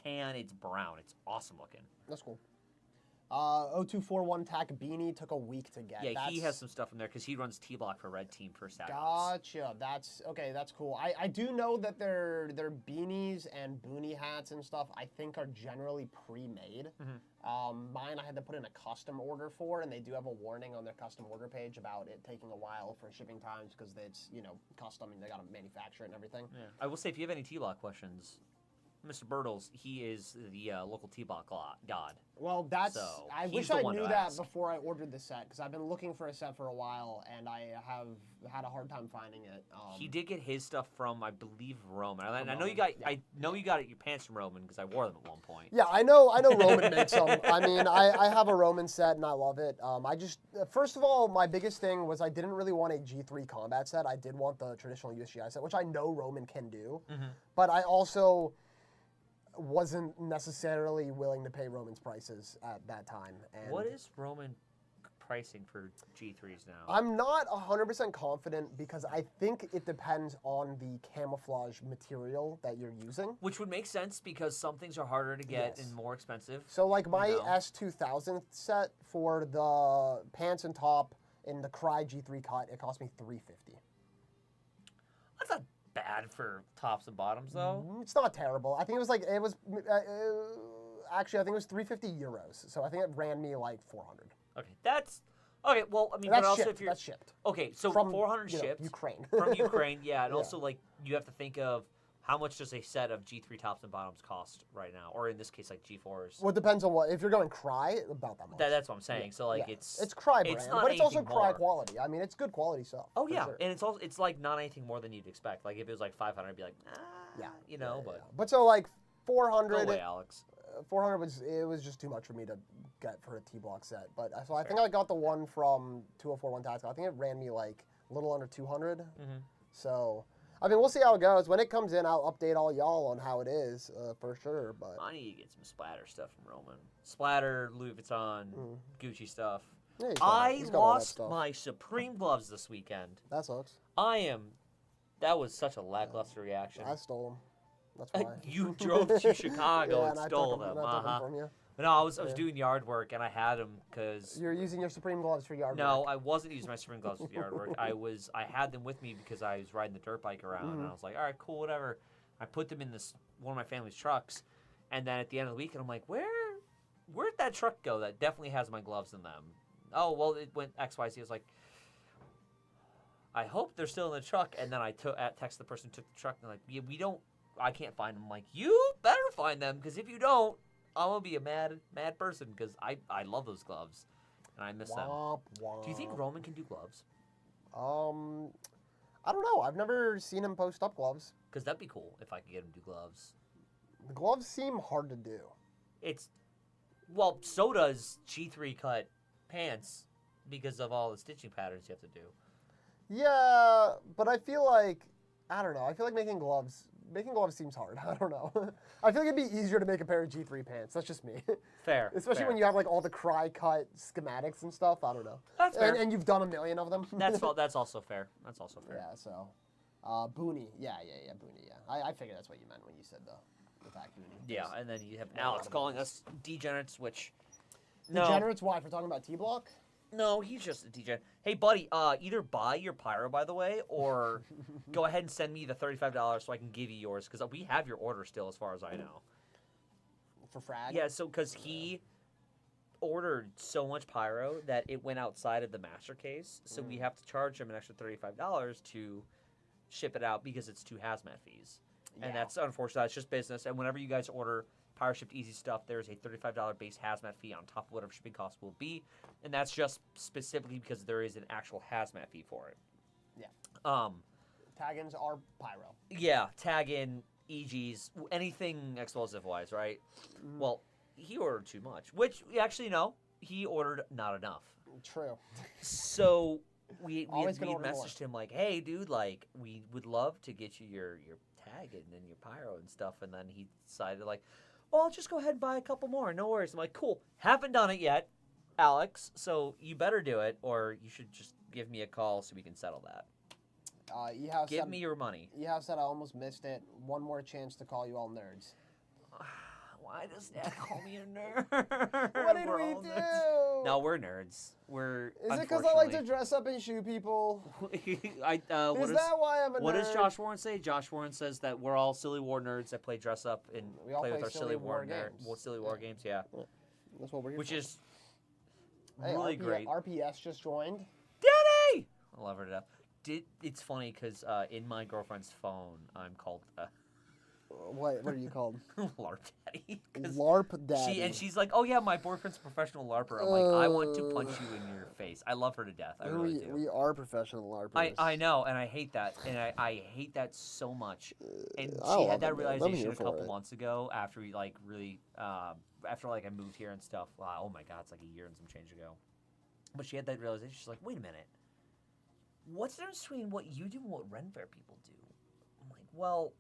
tan. It's brown. It's awesome looking. That's cool. 0241 TAC beanie took a week to get. Yeah, he has some stuff in there because he runs T-Block for Red Team for Saturdays. Gotcha. That's okay. That's cool. I do know that their beanies and boonie hats and stuff I think are generally pre-made. Mine I had to put in a custom order for, and they do have a warning on their custom order page about it taking a while for shipping times because it's custom and they gotta manufacture it and everything. Yeah. I will say if you have any T-Block questions, Mr. Birtles, he is the local T-Block god. Well, I he's wish the I one to knew that ask. before I ordered the set because I've been looking for a set for a while and I have had a hard time finding it. He did get his stuff from, I believe, Roman. And I know Roman, you got, I know you got your pants from Roman because I wore them at one point. Yeah, I know Roman makes them. I mean, I have a Roman set and I love it. I just, first of all, my biggest thing was I didn't really want a G3 combat set. I did want the traditional USGI set, which I know Roman can do. But I also wasn't necessarily willing to pay Roman's prices at that time. And What is Roman pricing for G3s now? I'm not 100% confident because I think it depends on the camouflage material that you're using. Which would make sense because some things are harder to get Yes. and more expensive. So like my know. S2000 set for the pants and top in the Cry G3 cut, it cost me $350. That's not bad for tops and bottoms, though. It's not terrible. I think it was actually I think it was 350 euros. So I think it ran me like 400. Okay, that's okay. Well, I mean, That's but also shipped. if you're That's shipped. okay, so From 400 you know, shipped Ukraine. from Ukraine, yeah, and Yeah. also you have to think of how much does a set of G3 tops and bottoms cost right now? Or in this case, like G4s? Well, it depends on what. If you're going Cry, about that much. That's what I'm saying. Yeah. So, like, Yeah. it's Cry brand, not but it's also anything Cry more. quality. I mean, it's good quality stuff. Oh, for yeah. sure. And it's like not anything more than you'd expect. Like, if it was like 500, I'd be like, you know, but. But so, like, No 400. way, Alex. 400 was just too much for me to get for a T-block set. But so I think I got the one from 2041 Tactical. I think it ran me like a little under 200. Mm-hmm. So, I mean, we'll see how it goes. When it comes in, I'll update all y'all on how it is for sure. But I need to get some Splatter stuff from Roman. Splatter, Louis Vuitton, Gucci stuff. yeah, he's got all that lost stuff. my Supreme gloves this weekend. That sucks. That was such a lackluster reaction. I stole them. That's why. You drove to Chicago and I stole took them. I took 'em from you. But no, I was doing yard work and I had them because. You're using your Supreme gloves for yard No, work. I wasn't using my Supreme gloves for yard work. I had them with me because I was riding the dirt bike around and I was like, all right, cool, whatever. I put them in one of my family's trucks, and then at the end of the weekend, I'm like, where'd that truck go? That definitely has my gloves in them. Oh well, it went XYZ. I was like, I hope they're still in the truck. And then I texted the person who took the truck and they're like, yeah, I can't find them. I'm like, you better find them because if you don't, I'm gonna be a mad person because I love those gloves and I miss them. Womp. Do you think Roman can do gloves? I don't know. I've never seen him post up gloves. Because that'd be cool if I could get him to do gloves. The gloves seem hard to do. So does G3 cut pants because of all the stitching patterns you have to do. Yeah, but I feel like, I don't know. I feel like making gloves seems hard. I don't know. I feel like it'd be easier to make a pair of G3 pants. That's just me. Fair. Especially fair. when you have like all the Cry cut schematics and stuff. I don't know. That's fair. And you've done a million of them. That's also fair. That's also fair. Yeah, so. Boonie. Yeah, Boonie, yeah. I figured that's what you meant when you said the fact Boonie. Yeah, and then you have Alex calling us degenerates, which... No. Degenerates? Why? For talking about T-block? No, he's just a degenerate. Hey, buddy, either buy your pyro, by the way, or go ahead and send me the $35 so I can give you yours, because we have your order still, as far as I know. For frag? Yeah, so, because he ordered so much pyro that it went outside of the master case, so we have to charge him an extra $35 to ship it out because it's 2 hazmat fees. Yeah. And that's unfortunate. It's just business. And whenever you guys order Pyro Shipped Easy stuff, there's a $35 base hazmat fee on top of whatever shipping costs will be. And that's just specifically because there is an actual hazmat fee for it. Yeah. Tag-ins are pyro. Yeah, tag in, EGs, anything explosive-wise, right? Well, he ordered too much, which, actually, no, he ordered not enough. True. So we order messaged him like, hey, dude, like, we would love to get you your tag and your pyro and stuff. And then he decided, like, well, I'll just go ahead and buy a couple more. No worries. I'm like, cool. Haven't done it yet, Alex, so you better do it, or you should just give me a call so we can settle that. Give me your money. Ehab said I almost missed it. One more chance to call you all nerds. Why does Dad call me a nerd? What did We're we all do? nerds. No, we're nerds. Is it because I like to dress up and shoot people? Is that why I'm a nerd? What does Josh Warren say? Josh Warren says that we're all silly war nerds that play dress up and We all play with play our silly silly war war games. silly war games. Yeah, That's what we're here which for. is Hey, really great. RPS just joined. Danny! I love her to death. It's funny because in my girlfriend's phone, I'm called What are you called? LARP Daddy. LARP Daddy. She's like, oh yeah, my boyfriend's a professional LARPer. I'm like, I want to punch you in your face. I love her to death. I really do. We are professional LARPers. I know, and I hate that, and I hate that so much. And I she love had that it, man. I'm realization here a for couple it. months ago after we like really after like I moved here and stuff. Wow, oh my God, it's like a year and some change ago. But she had that realization. She's like, wait a minute. What's the difference between what you do and what Ren Fair people do? I'm like, well,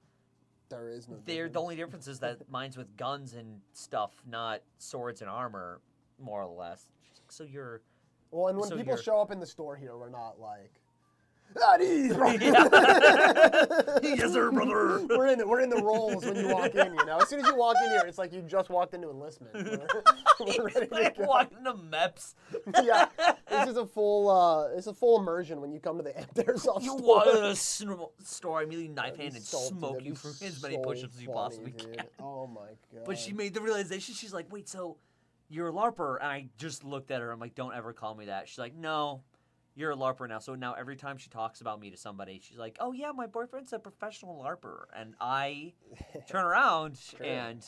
there is no the only difference is that mine's with guns and stuff, not swords and armor, more or less. She's like, so you're... Well, and when so people you're- show up in the store here, we're not like, Daddy! Yes, sir, brother. We're in the roles when you walk in, you know? As soon as you walk in here, it's like you just walked into enlistment. We're ready to go. Walking into MEPS. Yeah, this is a full immersion when you come to the Amped Airsoft You store. walk into a store, immediately knife hand and Salty, smoke that'd you be for as many so push-ups as you funny, possibly dude. can. Oh my God. But she made the realization. She's like, wait, so you're a LARPer? And I just looked at her. I'm like, don't ever call me that. She's like, no, you're a LARPer now. So now every time she talks about me to somebody, she's like, "Oh yeah, my boyfriend's a professional LARPer," and I turn around and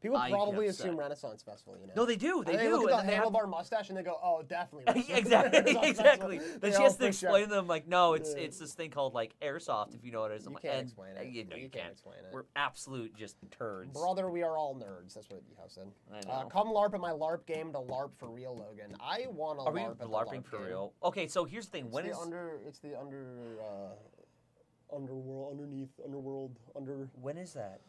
People I probably get upset. assume Renaissance Festival, you know. No, they do. They And do. Look at and the then they have handlebar mustache, and they go, "Oh, definitely." exactly, Renaissance exactly. Festival. Then They she all has to for explain sure. to them like, no, it's this thing called like Airsoft, if you know what it is. I'm You like, can't and, explain it. You know, you can't. explain it. We're absolute just turds. Brother, we are all nerds. That's what Yeho said. I know. Come LARP at my LARP game to LARP for real, Logan. I want to Are we LARP at the LARPing LARP for game. real? Okay, so here's the thing. It's When the is underworld. when is that?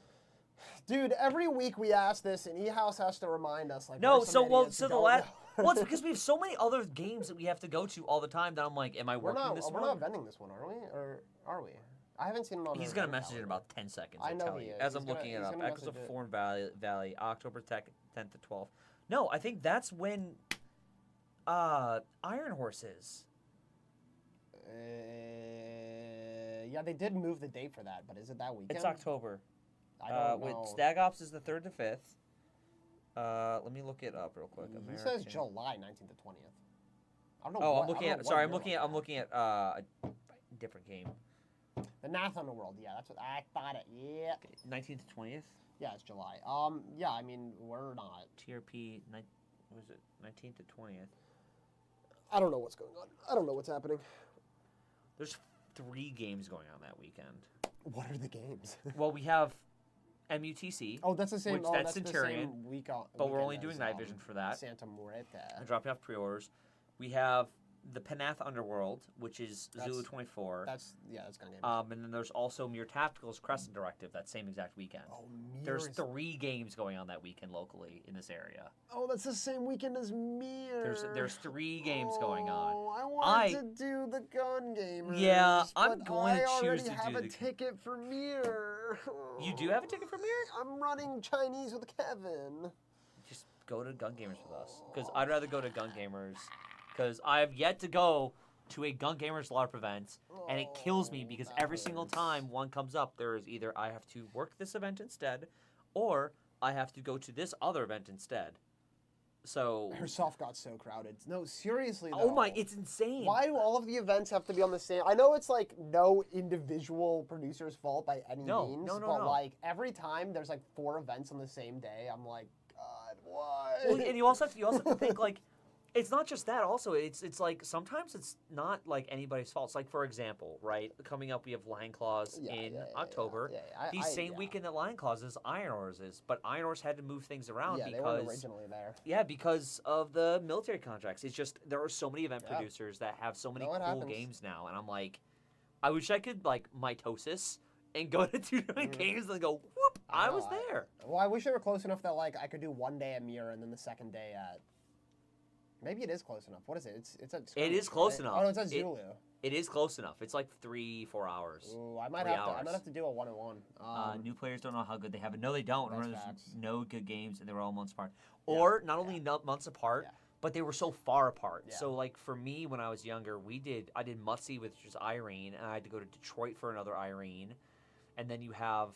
Dude, every week we ask this, and E-House has to remind us. Like, No, we're some so well, idiots so who the don't last. know. Well, it's because we have so many other games that we have to go to all the time that I'm like, am I We're working not. this We're one? not vending this one, are we? Or are we? I haven't seen it on. He's the gonna event message it in calendar. about 10 seconds. I know tell he you. is. As He's I'm gonna- looking it he's up. gonna Echoes of message it. Foreign Valley, October 10th to 12th. No, I think that's when Iron Horse is. Yeah, they did move the date for that, but is it that weekend? It's October. I don't With know. Stag Ops is the 3rd to 5th. Let me look it up real quick. He says July 19th to 20th. I don't know. Oh, what, I'm looking I don't at. know Sorry, what I'm looking at a different game. The Nath Underworld. Yeah, that's what I thought. It. Yeah. 19th to 20th. Yeah, it's July. Yeah, I mean we're not. TRP. What was it? 19th to 20th. I don't know what's going on. I don't know what's happening. There's 3 games going on that weekend. What are the games? Well, we have MUTC. Oh, that's the same. Which, oh, that's that's Centurion, the same week on, but we're only weekend doing as, night vision for that. Santa Muerte. I'm dropping off pre-orders. We have the Panath Underworld, which is Zulu 24. That's gun game. And then there's also Mir Tactical's Crescent Directive that same exact weekend. Oh, There's 3 games going on that weekend locally in this area. Oh, that's the same weekend as Mir. There's 3 games going on. Oh, I wanted to do the gun gamers. Yeah, I'm but going to I choose to already have do a the- ticket for Mir. You do have a ticket for Mir? I'm running Chinese with Kevin. Just go to Gun Gamers with us. Because I'd rather go to Gun Gamers. Because I've yet to go to a Gun Gamers LARP event. And it kills me because that every single hurts. time one comes up, there is either I have to work this event instead, or I have to go to this other event instead. So. Airsoft got so crowded. No, seriously though. Oh my, it's insane. Why do all of the events have to be on the same? I know it's like no individual producer's fault by any means, no, but no. like every time there's like 4 events on the same day, I'm like, God, why? Well, and you also have to think like, it's not just that. Also, it's like sometimes it's not like anybody's fault. It's like, for example, right, coming up we have Lion Claws in October. The same weekend that Lion Claws is Iron Horse is, but Iron Horse had to move things around Yeah, because they weren't originally there. Yeah, because of the military contracts. It's just there are so many event producers that have so many No, it cool happens. games now, and I'm like, I wish I could like mitosis and go to 2 different games and go whoop. I was there. Well, I wish they were close enough that like I could do one day at Mir and then the second day at. Maybe it is close enough. What is it? It's at. It is close enough. Oh no, it's at Zulu. It is close enough. It's like 3-4 hours. Ooh, I might 3 have to. I hours. might have to do a 1-on-1. New players don't know how good they have it. No, they don't. That's Remember, facts. there's no good games, and they were all months apart. Or not only months apart, but they were so far apart. Yeah. So, like for me, when I was younger, I did Mutsy, which was Irene, and I had to go to Detroit for another Irene, and then you have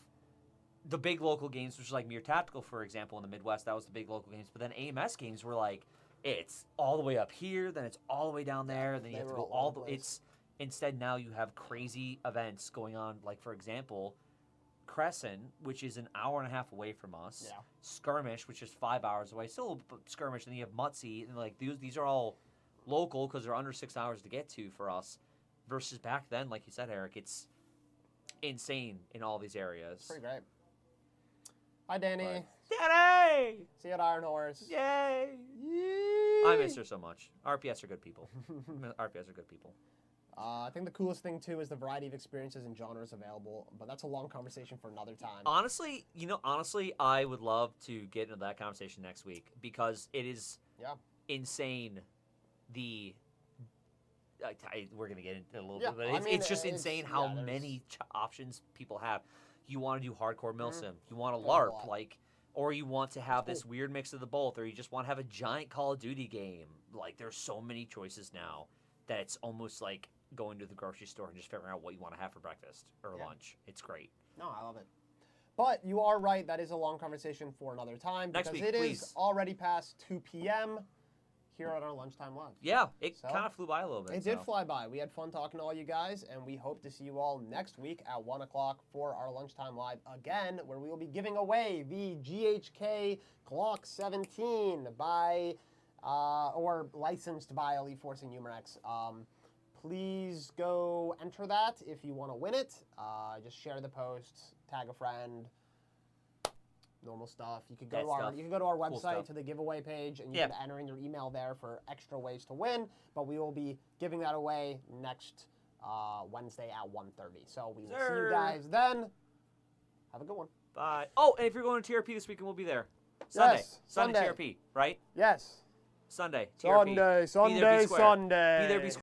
the big local games, which is like Mir Tactical, for example, in the Midwest. That was the big local games. But then AMS games were like, it's all the way up here, then it's all the way down there, and then you have to go all the. It's instead now you have crazy events going on. Like for example, Crescent, which is an hour and a half away from us. Yeah. Skirmish, which is 5 hours away. Still Skirmish, and then you have Mutsy, and like these are all local because they're under 6 hours to get to for us. Versus back then, like you said, Eric, it's insane in all these areas. Pretty great. Hi, Danny. Danny! See you at Iron Horse. Yay! I miss her so much. RPS are good people. RPS are good people. I think the coolest thing too is the variety of experiences and genres available, but that's a long conversation for another time. Honestly, I would love to get into that conversation next week because it is insane. We're gonna get into it a little bit, but it's just insane how many options people have. You want to do hardcore milsim, you want to LARP, or you want to have this weird mix of the both, or you just want to have a giant Call of Duty game. Like, there's so many choices now that it's almost like going to the grocery store and just figuring out what you want to have for breakfast or lunch. It's great. No, I love it. But you are right, that is a long conversation for another time Next because week, it please. is already past 2 p.m. here at our Lunchtime Live. Yeah, it So, kind of flew by a little bit. It did fly by. We had fun talking to all you guys, and we hope to see you all next week at 1 o'clock for our Lunchtime Live again, where we will be giving away the GHK Glock 17 by, or licensed by Elite Force and Humarex. Please go enter that if you want to win it. Just share the post, tag a friend, normal stuff. You could go to our website to the giveaway page, and you can enter in your email there for extra ways to win. But we will be giving that away next Wednesday at 1:30. So we will see you guys then. Have a good one. Bye. Oh, and if you're going to TRP this weekend, we'll be there. Sunday. Yes, Sunday Sunday. TRP, right? Yes. Sunday TRP. Sunday. Be there, be square. Sunday. Be there, be square.